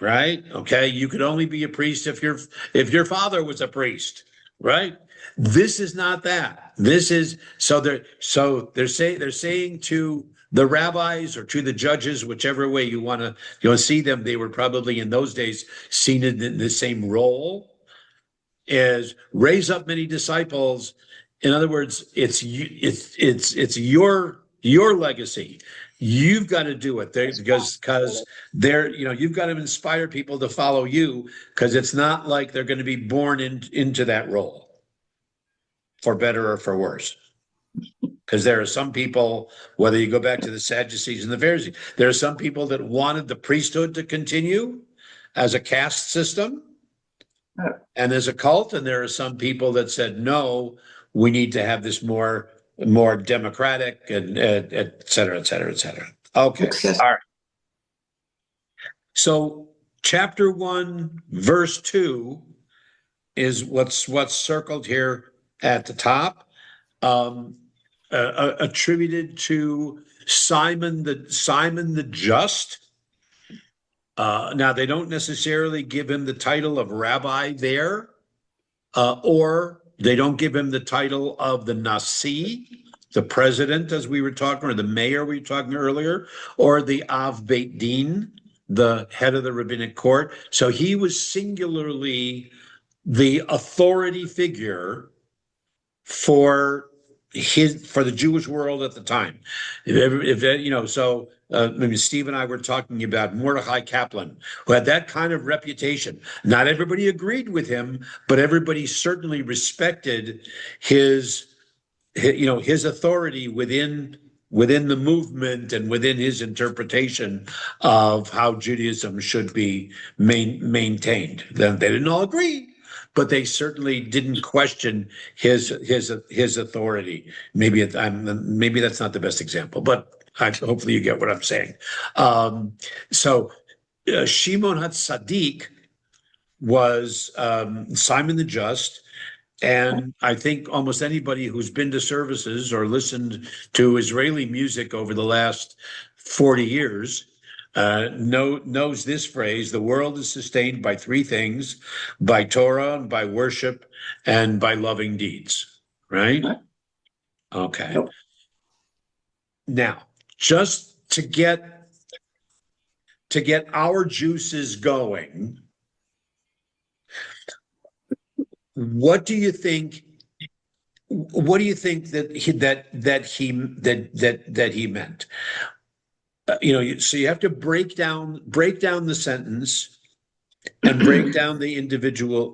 Right? Okay. You could only be a priest if your father was a priest, right? This is not that. This is they're saying to the rabbis or to the judges, whichever way you want to see them, they were probably in those days seen in the same role as raise up many disciples. In other words, it's your legacy. You've got to do it because they're, you've got to inspire people to follow you, because it's not like they're going to be born into that role, for better or for worse. Because there are some people, whether you go back to the Sadducees and the Pharisees, there are some people that wanted the priesthood to continue as a caste system and as a cult, and there are some people that said, no, we need to have this more democratic, and et cetera, et cetera, et cetera. Okay. All right. So chapter 1, verse 2 is what's circled here at the top, attributed to Simon the Just. Now they don't necessarily give him the title of rabbi there, or they don't give him the title of the Nasi, the president, as we were talking, or the mayor we were talking earlier, or the Av Beit Din, the head of the rabbinic court. So he was singularly the authority figure for the Jewish world at the time. Maybe Steve and I were talking about Mordechai Kaplan, who had that kind of reputation. Not everybody agreed with him, but everybody certainly respected his authority within the movement and within his interpretation of how Judaism should be maintained. They didn't all agree, but they certainly didn't question his authority. Maybe that's not the best example, but hopefully you get what I'm saying. Shimon HaTzadik was Simon the Just, and I think almost anybody who's been to services or listened to Israeli music over the last 40 years knows this phrase: the world is sustained by three things: by Torah, by worship, and by loving deeds. Right? Okay. Yep. Now, just to get our juices going, what do you think that he meant? So you have to break down the sentence and break down the individual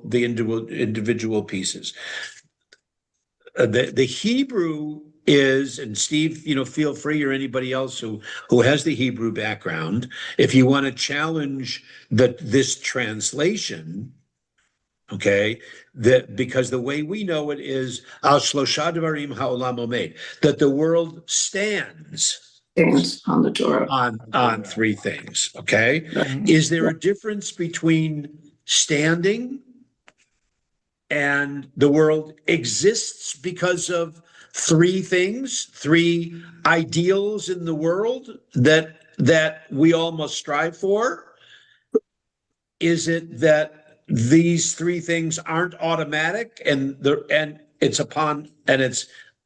pieces. The Hebrew is, and Steve, feel free, or anybody else who has the Hebrew background, if you want to challenge this translation, okay, because the way we know it is al shlosha devarim ha'olam omed, that the world stands on the Torah, on three things. Okay, is there a difference between standing and the world exists because of three things, three ideals in the world that we all must strive for? Is it that these three things aren't automatic, and it's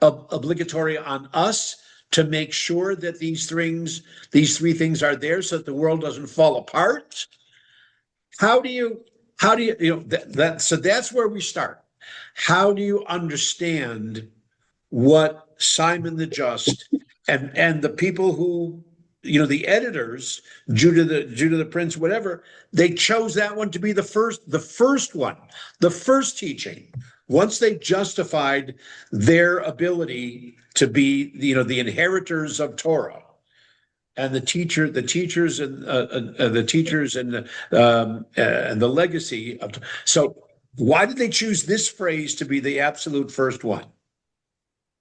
obligatory on us to make sure that these three things are there so that the world doesn't fall apart. How do you so that's where we start. How do you understand what Simon the Just and the people who, the editors, Judah the Prince, whatever, they chose that one to be the first one, the first teaching. Once they justified their ability to be, the inheritors of Torah, and the teachers and the legacy of. So, why did they choose this phrase to be the absolute first one?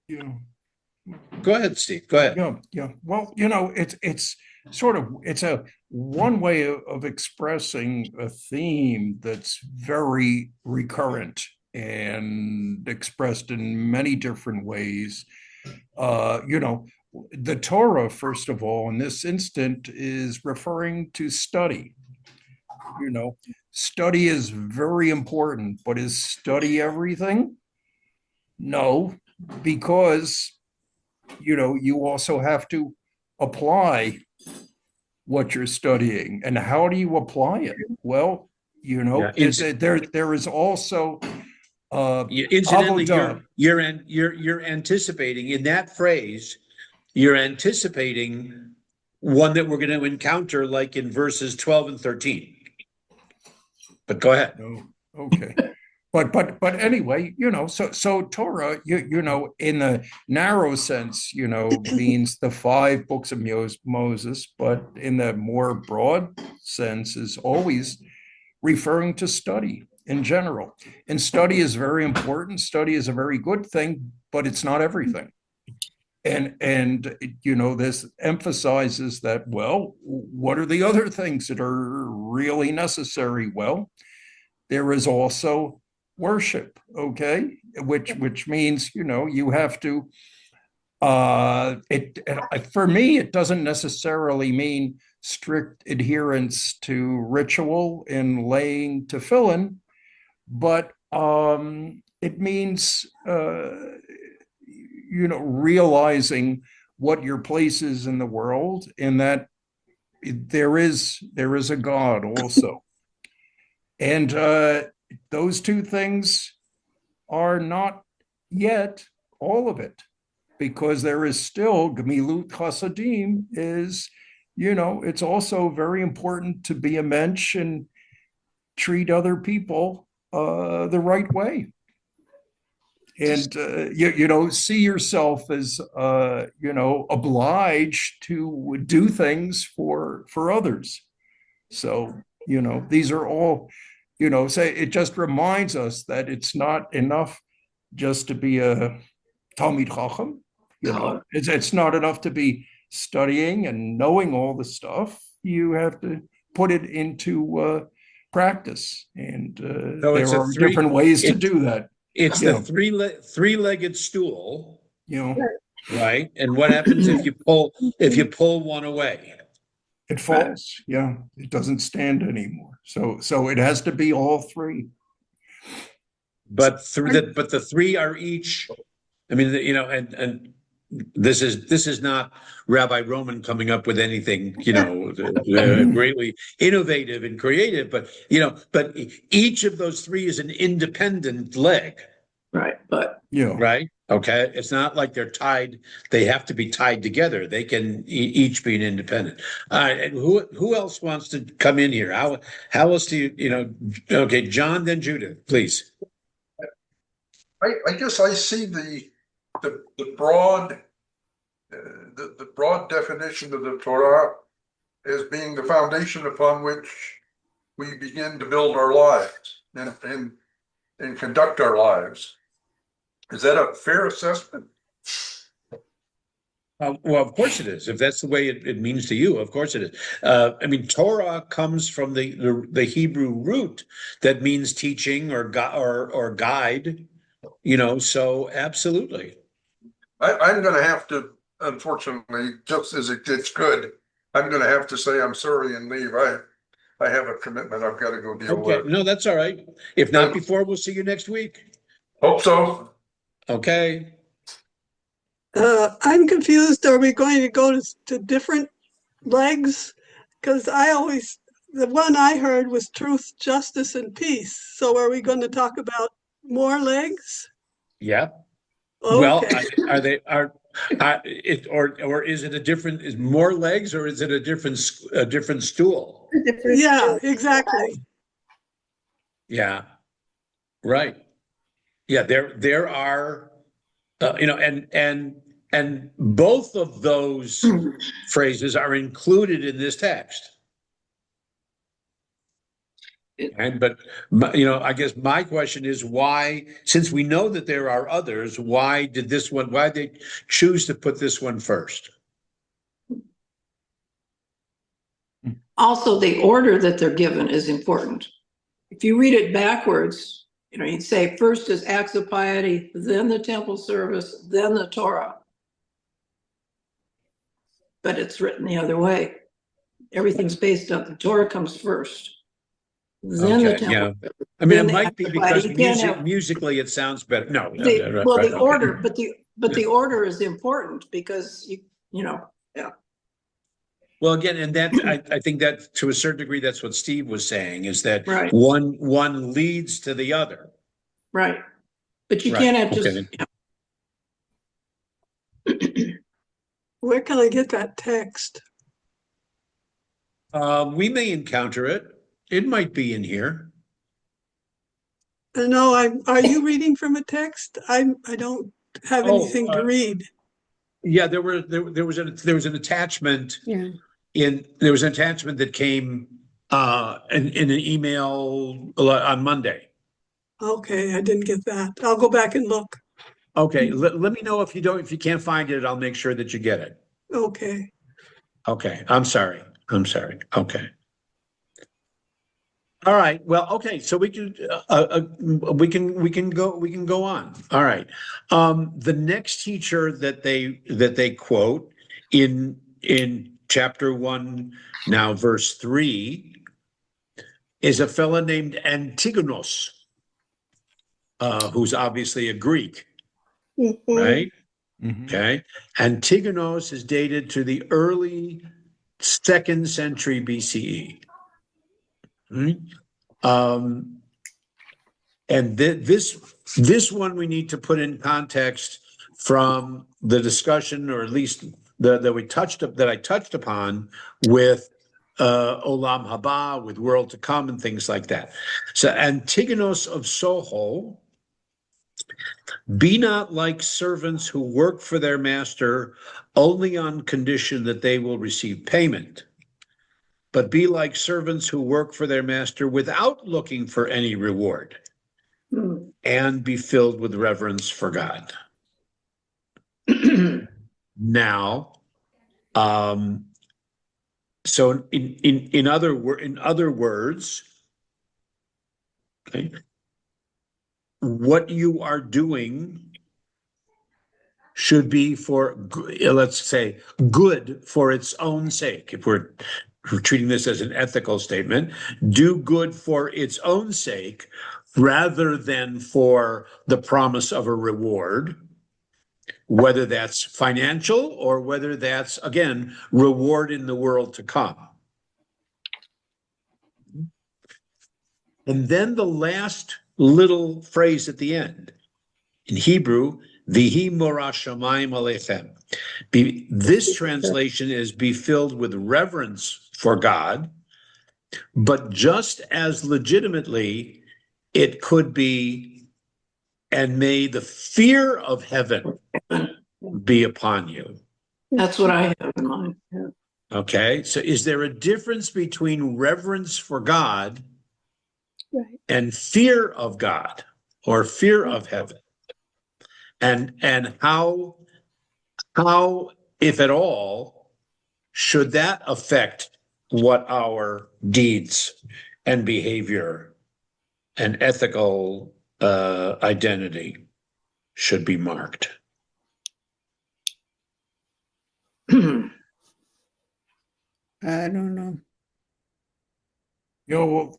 Yeah. Go ahead, Steve. Go ahead. Yeah. Well, it's a one way of expressing a theme that's very recurrent and expressed in many different ways. The Torah, first of all, in this instant, is referring to study. Study is very important, but is study everything? No, because you also have to apply what you're studying. And how do you apply it? Well, there is also Incidentally, avodah. you're anticipating in that phrase, you're anticipating one that we're going to encounter like in verses 12 and 13. But go ahead. No, okay. But anyway, so Torah, in the narrow sense, means the 5 books of Moses, but in the more broad sense is always referring to study in general. And study is very important. Study is a very good thing, but it's not everything. And this emphasizes that, well, what are the other things that are really necessary? Well, there is also worship, okay, which means you have to for me it doesn't necessarily mean strict adherence to ritual in laying tefillin, but it means realizing what your place is in the world, and that there is a God also, and those two things are not yet all of it, because there is still Gemilut Chasadim is, it's also very important to be a mensch and treat other people the right way. And, see yourself as, obliged to do things for others. So, these are all, say it just reminds us that it's not enough just to be a Talmid Chacham. It's not enough to be studying and knowing all the stuff. You have to put it into practice, and there are different ways to do that. It's the three-legged stool, right? And what happens if you pull one away? It falls. Yeah, it doesn't stand anymore. So it has to be all three. But the three are each. I mean, and this is not Rabbi Roman coming up with anything, greatly innovative and creative, but each of those three is an independent leg. Right. But right. Okay. It's not like they're tied. They have to be tied together. They can each be an independent. All right. And who else wants to come in here? How else do you, okay, John, then Judith, please. I guess I see the broad the broad definition of the Torah as being the foundation upon which we begin to build our lives and conduct our lives. Is that a fair assessment? Well, of course it is. If that's the way it means to you, of course it is. I mean, Torah comes from the Hebrew root that means teaching or guide. So absolutely. I'm going to have to, unfortunately, just as it gets good, I'm going to have to say I'm sorry and leave. I have a commitment I've got to go deal Okay, with. no, that's all right. If not Good. before, we'll see you next week. Hope so. Okay. I'm confused. Are we going to go to different legs? Because the one I heard was truth, justice, and peace. So are we going to talk about more legs? Yeah. Well, Okay. or is it is more legs or is it a different stool? Yeah, exactly. Yeah. Right. Yeah, there are, and both of those phrases are included in this text. But I guess my question is why, since we know that there are others, why did they choose to put this one first? Also, the order that they're given is important. If you read it backwards, you'd say first is acts of piety, then the temple service, then the Torah. But it's written the other way. Everything's based on the Torah comes first. Then the Okay, temple. yeah. I mean, Then it the might acts be of piety. because You can't have musically it sounds better. No. the right, order, okay. but the order is important because yeah. Well, again, and that I think that to a certain degree, that's what Steve was saying, is that Right. one leads to the other. Right. But you Right, can't have okay. just Where can I get that text? We may encounter it. It might be in here. No, are you reading from a text? I don't have Oh, anything to read. Yeah, there was an attachment Yeah. there was an attachment that came in an email on Monday. Okay, I didn't get that. I'll go back and look. Okay, let me know if you can't find it, I'll make sure that you get it. Okay. Okay, I'm sorry. Okay. All right. Well, okay. So we can go on. All right. The next teacher that they quote in chapter 1, now verse 3, is a fellow named Antigonos, who's obviously a Greek, Mhm. right? Mhm. Okay. Antigonos is dated to the early 2nd century BCE. Right? And this one we need to put in context from the discussion, or at least that I touched upon with Olam Haba, with world to come and things like that. So Antigonos of Soho, be not like servants who work for their master only on condition that they will receive payment, but be like servants who work for their master without looking for any reward, and be filled with reverence for God. Now, so in other words, okay, what you are doing should be for, let's say, good for its own sake. If we're treating this as an ethical statement, do good for its own sake rather than for the promise of a reward, whether that's financial or whether that's, again, reward in the world to come. And then the last little phrase at the end, in Hebrew, Vihi morah shamayim aleichem. This translation is be filled with reverence for God, but just as legitimately, it could be, and may the fear of heaven be upon you. That's what I have in mind. Yeah. Okay, so is there a difference between reverence for God Right. and fear of God or fear of heaven? And how, if at all, should that affect what our deeds and behavior and ethical identity should be marked? I don't know. You know,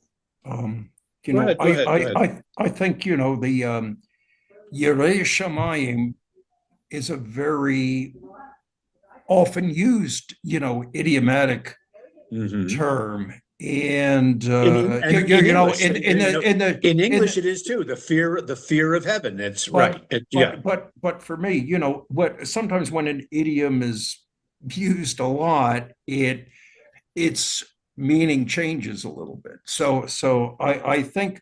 you know, Go ahead, go ahead. I think, you know, the Yirei Shamayim is a very often used, you know, idiomatic Mhm. term. And In you know, English, in English, it is too. The fear of heaven. It's right. Yeah. but for me, you know, what sometimes when an idiom is used a lot, its meaning changes a little bit. So I think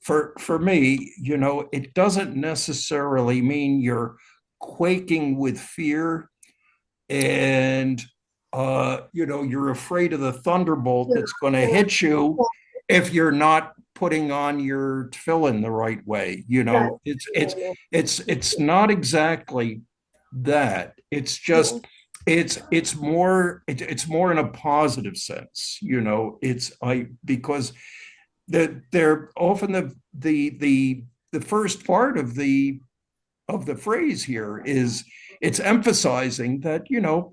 for me, you know, it doesn't necessarily mean you're quaking with fear and you know, you're afraid of the thunderbolt that's going to hit you if you're not putting on your tefillin the right way. You know, it's not exactly that. It's just it's more it's more in a positive sense. You know, it's I because they're often the first part of the phrase here is it's emphasizing that, you know,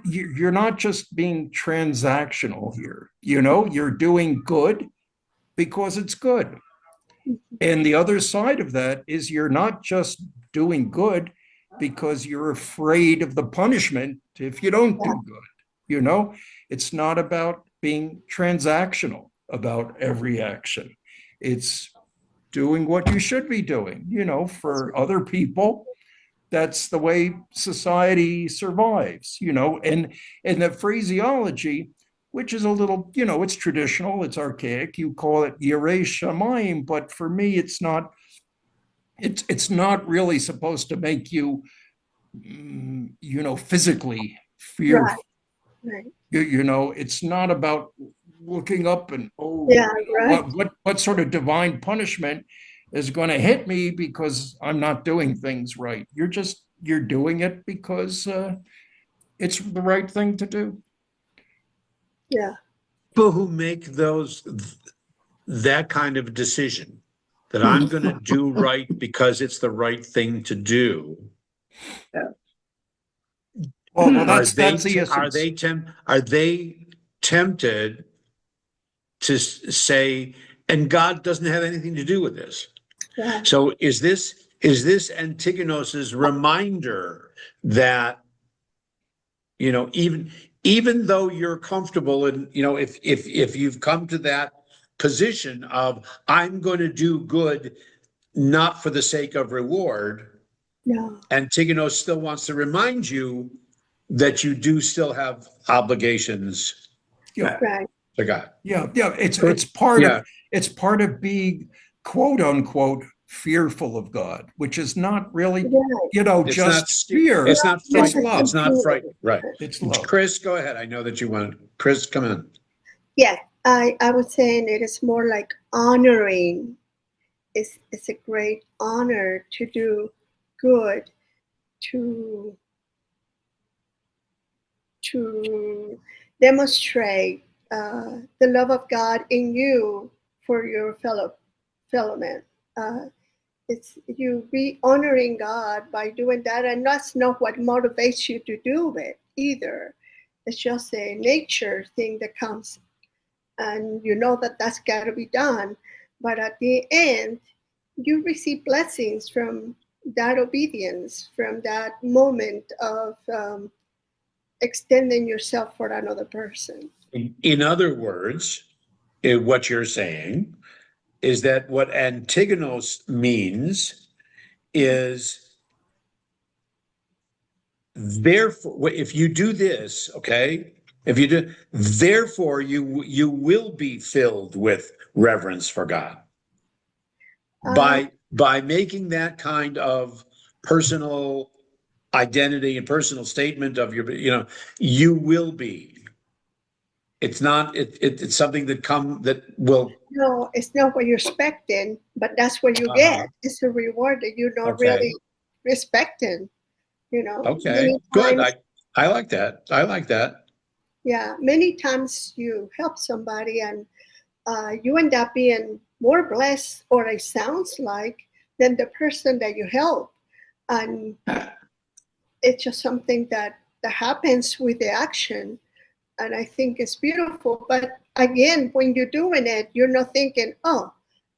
you're not just being transactional here. You know, you're doing good because it's good. And the other side of that is you're not just doing good because you're afraid of the punishment if you don't do good. You know, it's not about being transactional about every action. It's doing what you should be doing, you know, for other people. That's the way society survives, you know, and the phraseology, which is a little, you know, it's traditional, it's archaic. You call it Yirei Shamayim, but for me, it's not. It's not really supposed to make you, you know, physically fearful. Right. You know, it's not about looking up and Yeah, right. what sort of divine punishment is going to hit me because I'm not doing things right. You're doing it because it's the right thing to do. Yeah. People who make that kind of decision that I'm going to do right because it's the right thing to do. Well, Are that's the essence. are they tempted to say, and God doesn't have anything to do with this? Yeah. So is this Antigonos's reminder that, you know, even though you're comfortable and, you know, if you've come to that position of I'm going to do good not for the sake of reward, No. Antigonos still wants to remind you that you do still have obligations Yeah, Right. to God. yeah. It's Yeah, it's part of being quote unquote fearful of God, which is not really, Right. you know, it's not just fear. it's not It's fright. love. It's not fright. Right. It's love. Chris, go ahead. I know that you want. Chris, come in. Yeah. I was saying it is more like honoring. It's a great honor to do good, to demonstrate the love of God in you for your fellow man. It's you be honoring God by doing that, and that's not what motivates you to do it either. It's just a nature thing that comes, and you know that that's got to be done. But at the end, you receive blessings from that obedience, from that moment of extending yourself for another person. In other words, what you're saying is that what Antigonos means is therefore, if you do this, okay, if you do, therefore you will be filled with reverence for God by making that kind of personal identity and personal statement of your, you know, you will be. It's not. It's something that will. No, it's not what you're expecting, but that's what you get. It's a reward that you're not Okay. really respecting. You know, Okay. many Good. times, I like that. I like that. yeah, many times you help somebody and you end up being more blessed, or it sounds like, than the person that you help, and it's just something that happens with the action, and I think it's beautiful. But again, when you're doing it, you're not thinking, oh,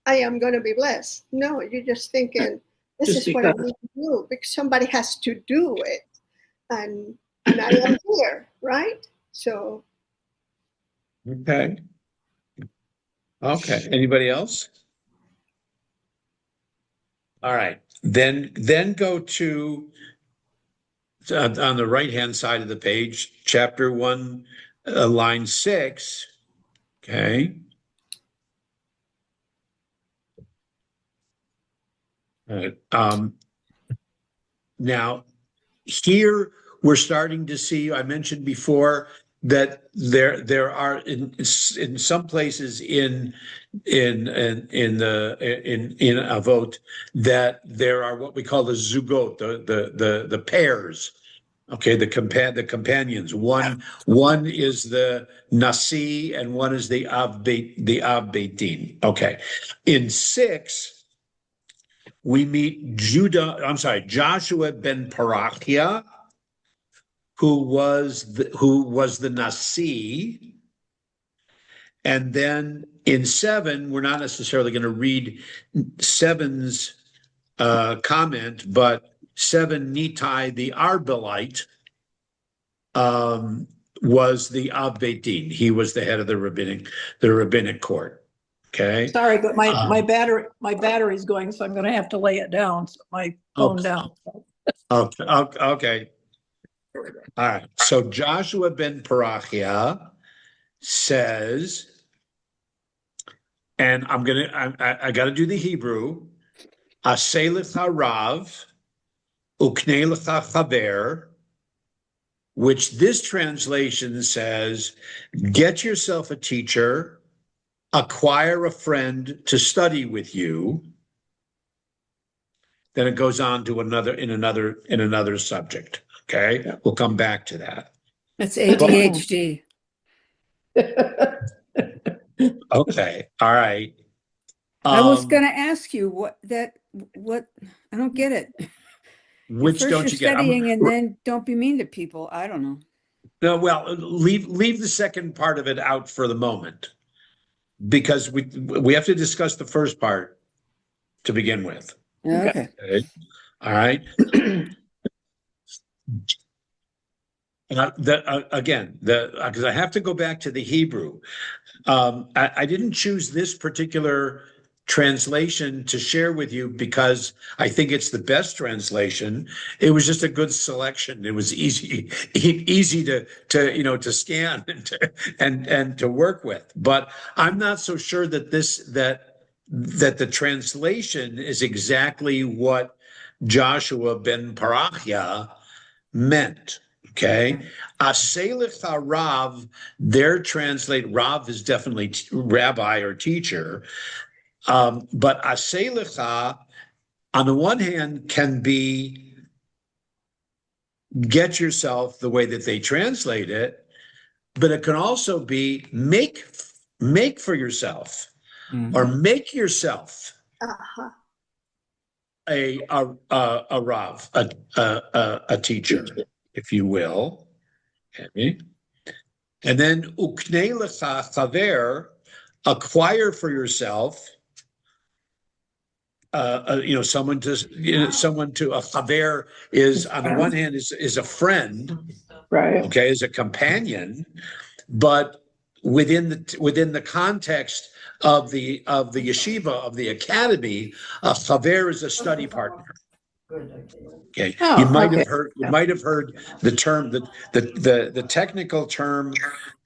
I am going to be blessed. No, you're just thinking, this Just is what I because. need to do, because somebody has to do it. And I am here, right? So Okay. Okay, anybody else? All right, then go to on the right-hand side of the page, chapter 1, line 6. Okay. Now, here we're starting to see, I mentioned before that there are in some places in Avot that there are what we call the zugot, the pairs. Okay, the companions. One is the Nasi and one is the Av Beit Din. Okay. In 6, we meet Joshua ben Parachia, who was the Nasi. And then in 7, we're not necessarily going to read 7's comment, but 7, Nitai the Arbelite, was the Av Beit Din. He was the head of the rabbinic court. Okay. Sorry, but my battery's going, so I'm gonna have to lay it down, my phone down. Okay. Okay. All right. So Joshua ben Parachia says, and I got to do the Hebrew. Aseh lecha rav, uknei lecha chaver, which this translation says, get yourself a teacher, acquire a friend to study with you. Then it goes on to another subject. Okay, we'll come back to that. That's ADHD. Okay, all right. I was going to ask you what I don't get it. Which First don't you're you get? studying and then don't be mean to people. I don't know. No, well, leave the second part of it out for the moment, because we have to discuss the first part to begin with. Okay. Okay. All right. Because I have to go back to the Hebrew. I didn't choose this particular translation to share with you because I think it's the best translation. It was just a good selection. It was easy to scan and to work with. But I'm not so sure that the translation is exactly what Joshua ben Parachia meant. Okay. Aseh lecha rav, Rav is definitely rabbi or teacher. But aseh lecha, on the one hand, can be get yourself, the way that they translate it, but it can also be make for yourself, or make yourself a rav, a teacher, if you will. Okay. And then uknei lecha chaver, acquire for yourself someone to a chaver is, on the one hand, is a friend, Right. okay, is a companion, but within the context of the yeshiva, of the academy, a chaver is a study partner. Okay, you might have heard the term, the technical term.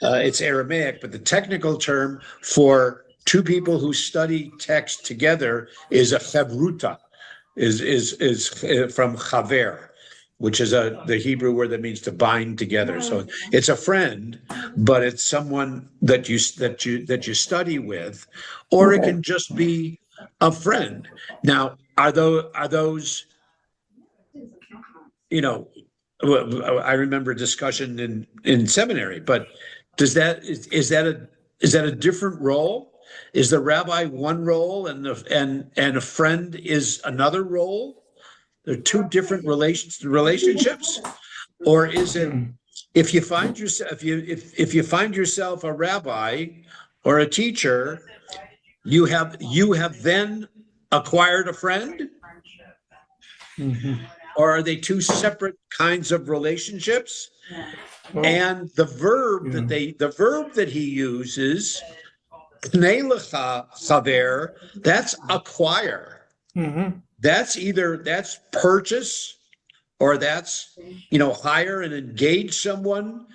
It's Aramaic, but the technical term for two people who study text together is a chavruta, is from chaver, which is the Hebrew word that means to bind together. So it's a friend, but it's someone that you study with, or it can just be a friend. Now, are those I remember a discussion in seminary, but is that a different role? Is the rabbi one role and a friend is another role? They're two different relationships, or is it, if you find yourself a rabbi or a teacher, you have then acquired a friend? Mhm. Or are they two separate kinds of relationships? Well, And the verb that he uses, "Pnei lecha chaver," that's acquire. mhm. That's purchase, or that's, hire and engage someone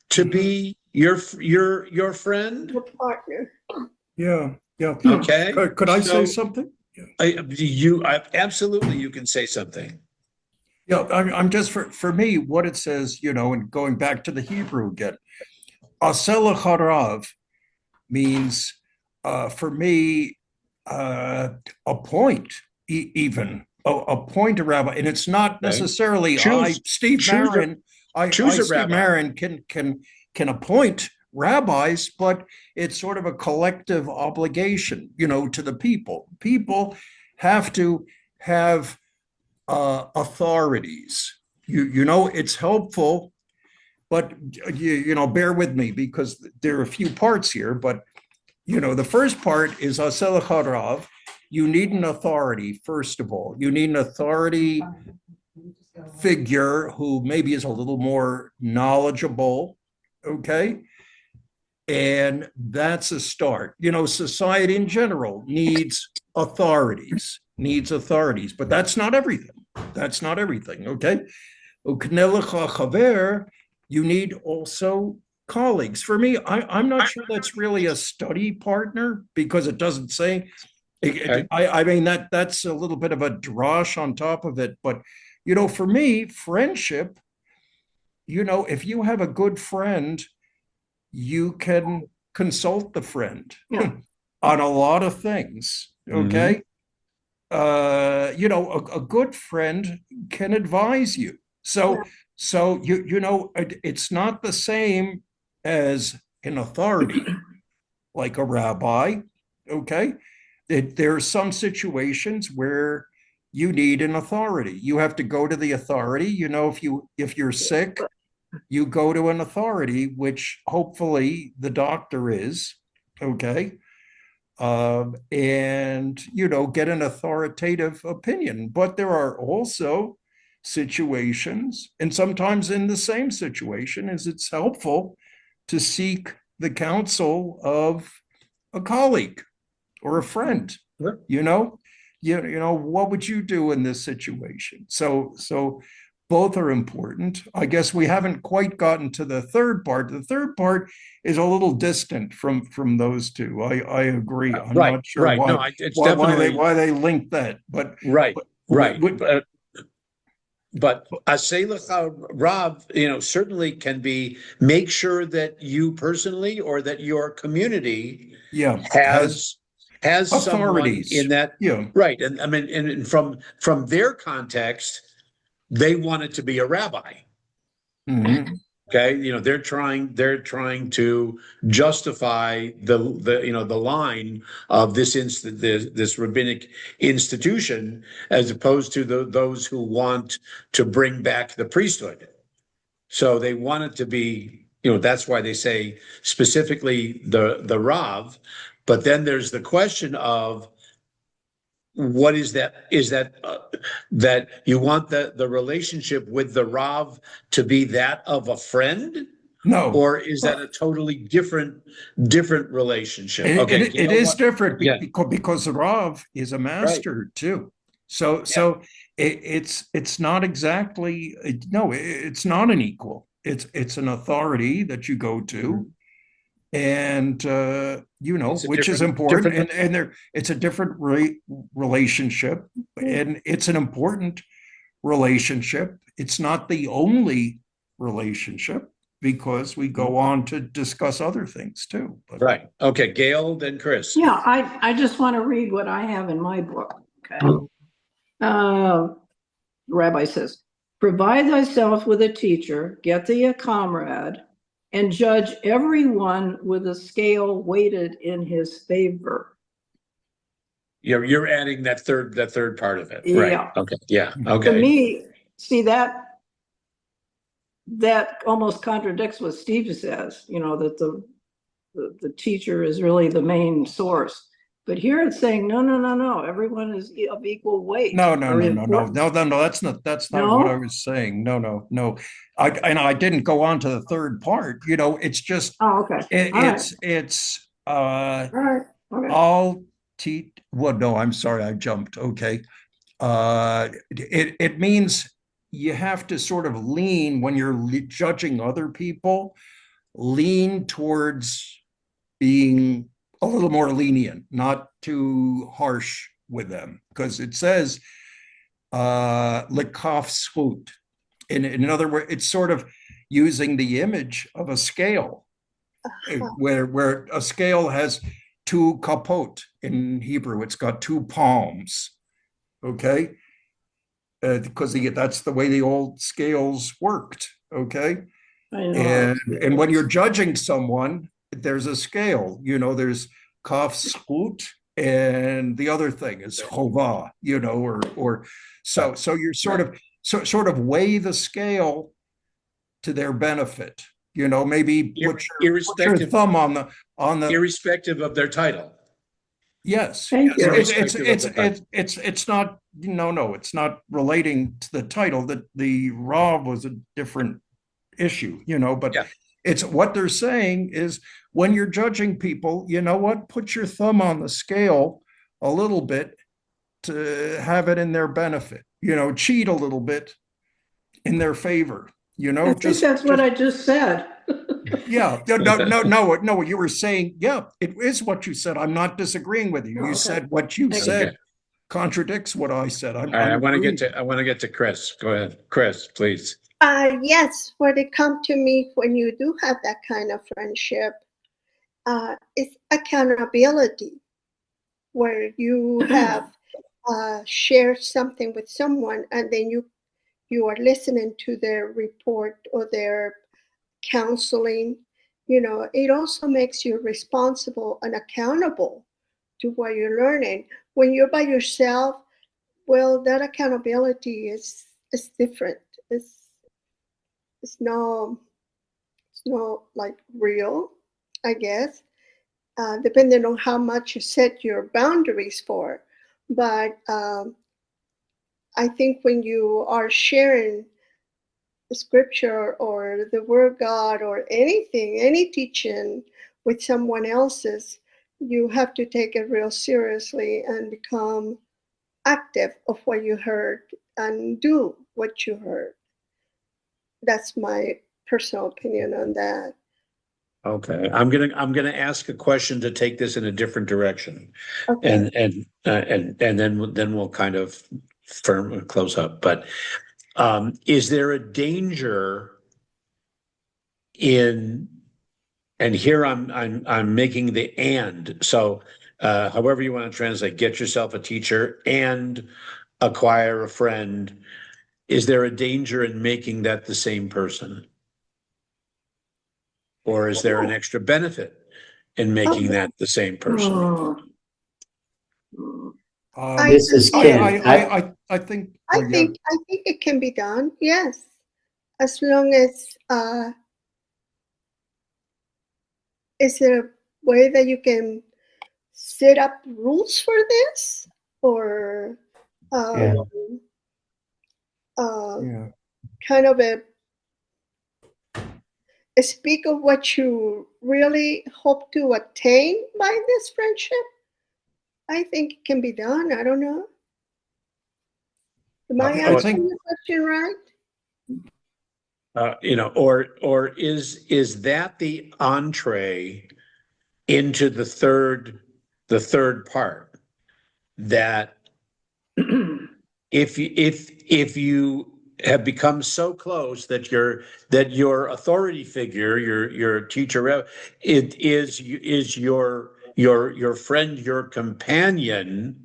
to be your friend. Your partner. Yeah, yeah. Okay. Could I say So something? absolutely, you can say something. Yeah, I'm just for me, what it says, and going back to the Hebrew again, asela harav means for me appoint even appoint a rabbi, and it's not Okay. necessarily Steve choose a- Marin. choose a Steve rabbi. Marin can appoint rabbis, but it's sort of a collective obligation, to the people. People have to have authorities. It's helpful, but bear with me because there are a few parts here. But the first part is asela harav. You need an authority. First of all, you need an authority figure who maybe is a little more knowledgeable. Okay. And that's a start. Society in general needs authorities, but that's not everything. Okay. You need also colleagues. For me, I'm not sure that's really a study partner because it doesn't say. Okay. I mean, that's a little bit of a drosh on top of it. But, for me, friendship, if you have a good friend, you can consult the friend on a lot of things. Okay. A good friend can advise you. So it's not the same as an authority, like a rabbi. Okay. There are some situations where you need an authority. You have to go to the authority. If you're sick, you go to an authority, which hopefully the doctor is, okay, and get an authoritative opinion. But there are also situations, and sometimes in the same situation, is it's helpful to seek the counsel of a colleague or a friend. Sure. What would you do in this situation? So both are important. I guess we haven't quite gotten to the third part. The third part is a little distant from those two. I agree. I'm not sure Right. why, No, it's why definitely they link that. But right. but- But asela harav, certainly can be make sure that you personally or that your community has someone authorities. in that. Yeah. Right. And I mean, and from their context, they want it to be a rabbi. Mhm. Okay, they're trying to justify the line of this rabbinic institution, as opposed to those who want to bring back the priesthood. So they want it to be, that's why they say specifically the Rav. But then there's the question of what is that? Is that that you want the relationship with the Rav to be that of a friend? No. Or is that a totally different relationship? It is different Yeah. because the Rav is a master too. So it's not exactly it's not an equal. It's an authority that you go to, and which is important, and it's a different relationship, and it's an important relationship. It's not the only relationship, because we go on to discuss other things too. But, Right. Okay, Gail, then Chris. Yeah, I just want to read what I have in my book. Okay. The rabbi says, provide thyself with a teacher, get thee a comrade, and judge everyone with a scale weighted in his favor. You're adding that third part of it. Yeah. Right. Okay. Yeah. Okay. To me, see, that almost contradicts what Steve says, that the teacher is really the main source. But here it's saying, no, everyone is of equal weight. No, or importance. that's not what I was saying. No. I didn't go on to the third part. It's just Oh, okay. All right. it's All right. Okay. all well, no, I'm sorry, I jumped. Okay. It means you have to sort of lean when you're judging other people, lean towards being a little more lenient, not too harsh with them, because it says lekaf zchut. In other words, it's sort of using the image of a scale, where a scale has two kapot in Hebrew. It's got two palms, okay? Because that's the way the old scales worked, okay? I know. And when you're judging someone, there's a scale. There's kaf zchut, and the other thing is chova. Or so you're sort of weigh the scale to their benefit. Maybe put your thumb on the irrespective of their title. Yes, Thank you. it's not, no, it's not relating to the title. That the Rav was a different issue, but Yeah. it's what they're saying is when you're judging people, put your thumb on the scale a little bit to have it in their benefit, cheat a little bit in their favor, I think that's what I just said. Yeah, no, what you were saying, yeah, it is what you said. I'm not disagreeing with you. You Okay. said what you Thank said you. contradicts what I said. All right, I want to get to Chris. Go ahead, Chris, please. Yes, when it comes to me, when you do have that kind of friendship, it's accountability, where you have shared something with someone, and then you are listening to their report or their counseling. It also makes you responsible and accountable to what you're learning. When you're by yourself, well, that accountability is different. It's not like real, I guess, depending on how much you set your boundaries for. But I think when you are sharing the scripture or the word of God or anything, any teaching with someone else's, you have to take it real seriously and become active of what you heard and do what you heard. That's my personal opinion on that. Okay, I'm gonna ask a question to take this in a different direction, Okay. and then we'll kind of close up. But is there a danger in? And here I'm making the and. So however you want to translate, get yourself a teacher and acquire a friend. Is there a danger in making that the same person? Or is there an extra benefit in making that the same person? This is Ken. I think I think it can be done. Yes, as long as is there a way that you can set up rules for this, or Yeah. yeah. kind of a speak of what you really hope to attain by this friendship? I think it can be done. I don't know. Am I answering the question right? Or is that the entree into the third part, that if you have become so close that your authority figure, your teacher, it is your friend, your companion,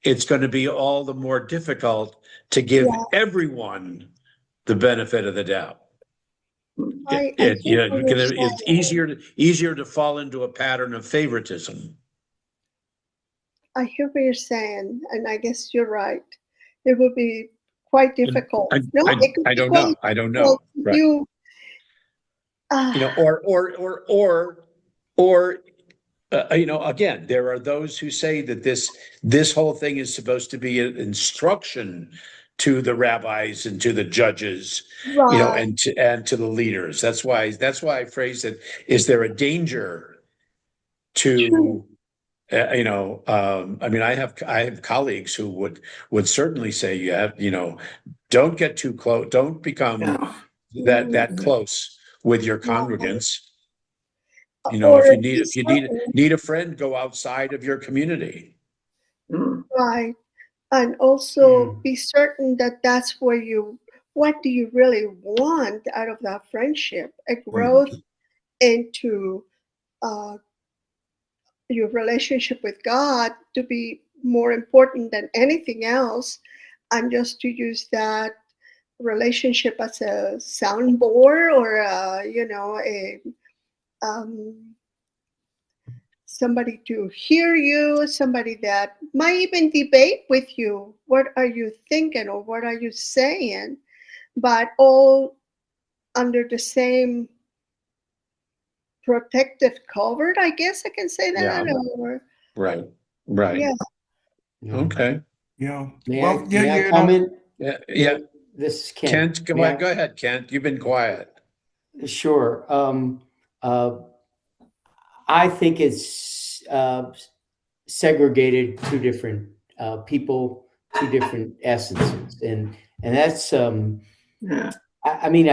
it's going to be all the more difficult to give everyone the benefit of the doubt. It's easier to fall into a pattern of favoritism. I hear what you're saying, and I guess you're right. It would be quite difficult. I don't know. Right. You know, Ah, or you know, again, there are those who say that this whole thing is supposed to be an instruction to the rabbis and to the judges, you know, right. and to the leaders. That's why I phrased it. Is there a danger True. to you know, I mean, I have colleagues who would certainly say, you know, don't get too close, don't become Yeah. that Mm, close with your right. congregants. You know, Or if you be need if you need certain, need a friend, go outside of your community. Mm. right? And also Mm. be certain that that's where what do you really want out of that friendship? A growth into uh, your relationship with God to be more important than anything else, and just to use that relationship as a soundboard or um, somebody to hear you, somebody that might even debate with you. What are you thinking or what are you saying? But all under the same protective covert, I guess I can say Yeah. that. Or Right. Right. yeah, Yeah. Okay. Yeah. May Well, I, yeah, may I you know, comment? Yeah. Yeah. This is Kent. Kent, go May ahead. I? Go ahead, Kent. You've been quiet. Sure. Uh, I think it's segregated two different people, two different essences, and that's Yeah. I mean,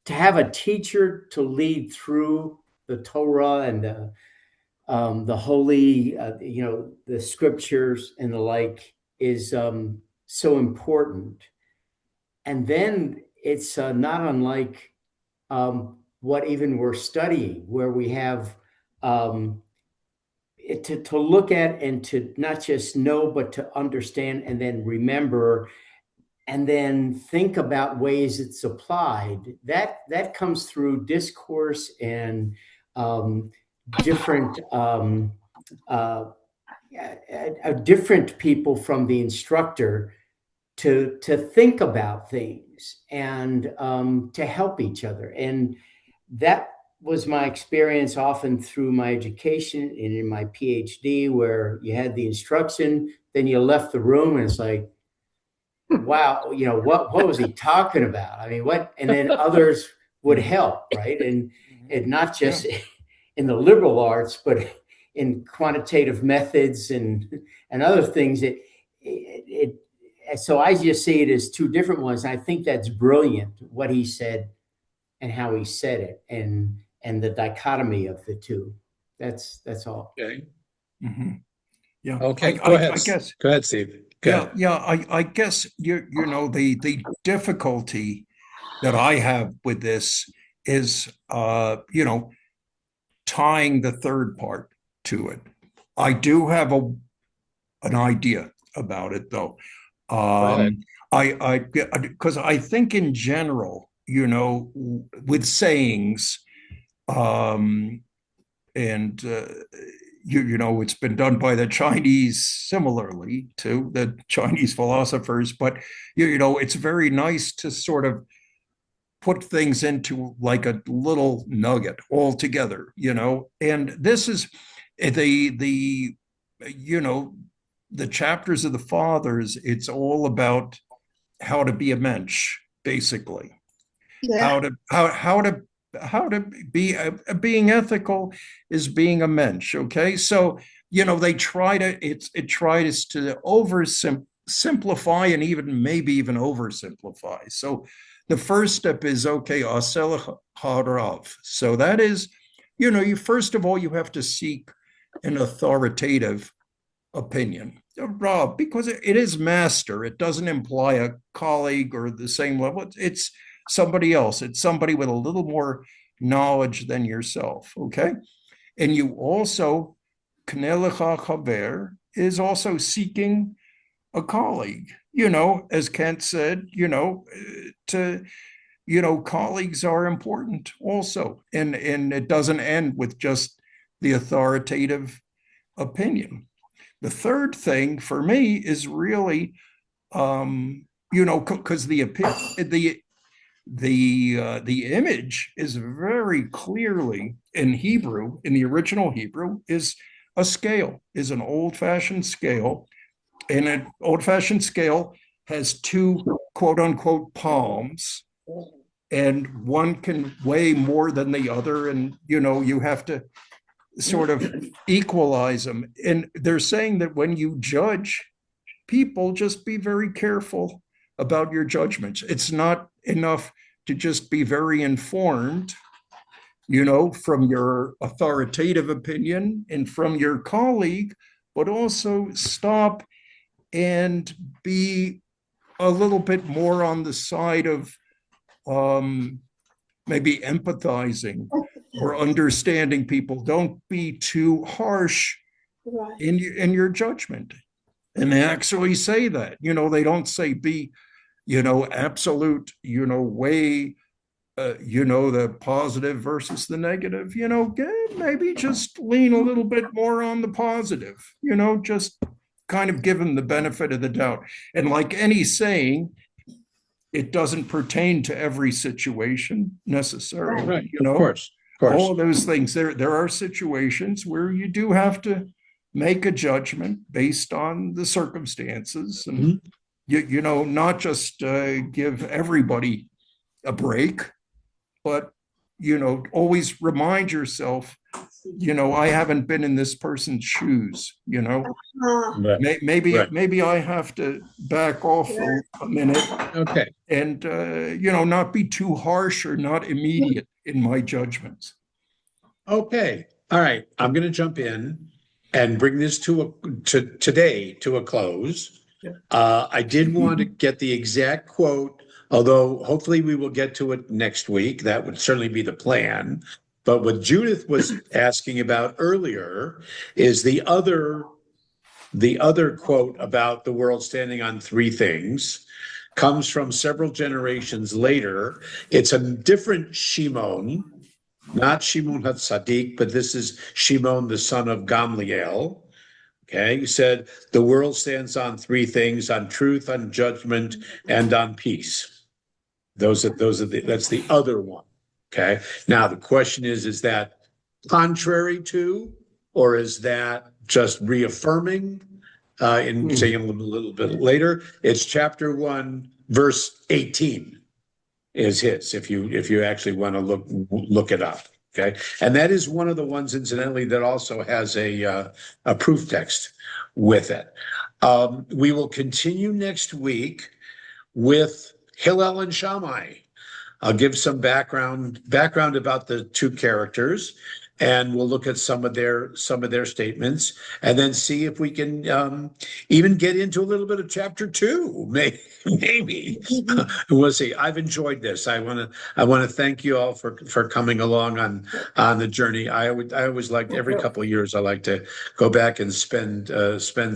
to have a teacher to lead through the Torah and the holy, the scriptures and the like is so important. And then it's not unlike what even we're studying, where we have to look at and to not just know, but to understand and then remember and then think about ways it's applied. That comes through discourse and different uh, different people from the instructor to think about things and to help each other. And that was my experience often through my education and in my PhD, where you had the instruction, then you left the room, and it's like, wow, what was he talking about? I mean, what? And then others would mhm, help, right? And not yeah. just in the liberal arts, but in quantitative methods and other things. It so I just see it as two different ones. And I think that's brilliant what he said and how he said it, and the dichotomy of the two. That's all. Okay. Mhm. Yeah. Okay. Go ahead. I guess. Go ahead, Steve. Go Yeah. ahead. Yeah. I guess you know the difficulty that I have with this is tying the third part to it. I do have an idea about it though. Go ahead. I because I think in general, with sayings, um, and it's been done by the Chinese similarly to the Chinese philosophers, but it's very nice to sort of put things into like a little nugget all together, and this is the you know the chapters of the fathers. It's all about how to be a mensch, basically, yeah, how to be being ethical is being a mensch. Okay, so they it tries to simplify and even maybe even oversimplify. So the first step is, okay, asel harav. So that is, you first of all you have to seek an authoritative opinion, Rob, because it is master. It doesn't imply a colleague or the same level. It's somebody else. It's somebody with a little more knowledge than yourself. Okay. And you also, Knelecha Chaver is also seeking a colleague, as Kent said, colleagues are important also. And it doesn't end with just the authoritative opinion. The third thing for me is really, because the the image is very clearly in Hebrew, in the original Hebrew, is a scale, is an old-fashioned scale. And an old-fashioned scale has two quote unquote palms, and one can weigh more than the other, and you have to sort of equalize them. And they're saying that when you judge people, just be very careful about your judgments. It's not enough to just be very informed, from your authoritative opinion and from your colleague, but also stop and be a little bit more on the side of maybe empathizing or understanding people. Don't be too harsh Right. in your judgment. And they actually say that, they don't say be, absolute, weigh, the positive versus the negative, maybe just lean a little bit more on the positive, just kind of give them the benefit of the doubt. And like any saying, it doesn't pertain to every situation necessarily, Right, of course. all of those things. There are situations where you do have to make a judgment based on the circumstances, and not just give everybody a break, but always remind yourself, I haven't been in this person's shoes. Maybe I have to back off a minute. Okay. And not be too harsh or not immediate in my judgments. Okay. All right. I'm going to jump in and bring this today to a close. I did want to get the exact quote, although hopefully we will get to it next week. That would certainly be the plan. But what Judith was asking about earlier is the other quote about the world standing on three things comes from several generations later. It's a different Shimon, not Shimon HaTzadik, but this is Shimon, the son of Gamliel. Okay, he said, the world stands on three things: on truth, on judgment, and on peace. That's the other one. Okay, now the question is that contrary to, or is that just reaffirming? Saying a little bit later, it's chapter 1, verse 18 is his, if you actually want to look it up. Okay, and that is one of the ones, incidentally, that also has a proof text with it. We will continue next week with Hillel and Shammai. I'll give some background about the two characters, and we'll look at some of their statements, and then see if we can even get into a little bit of chapter 2. Maybe we'll see. I've enjoyed this. I want to thank you all for coming along on the journey. I always like, every couple of years I like to go back and spend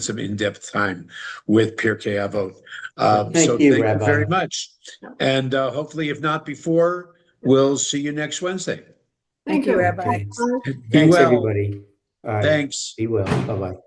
some in-depth time with Pirkei Avot. Thank you very much, and hopefully, if not before, we'll see you next Wednesday. Thank you, Rabbi. Thanks, everybody. All right. Thanks. Be well. Bye-bye.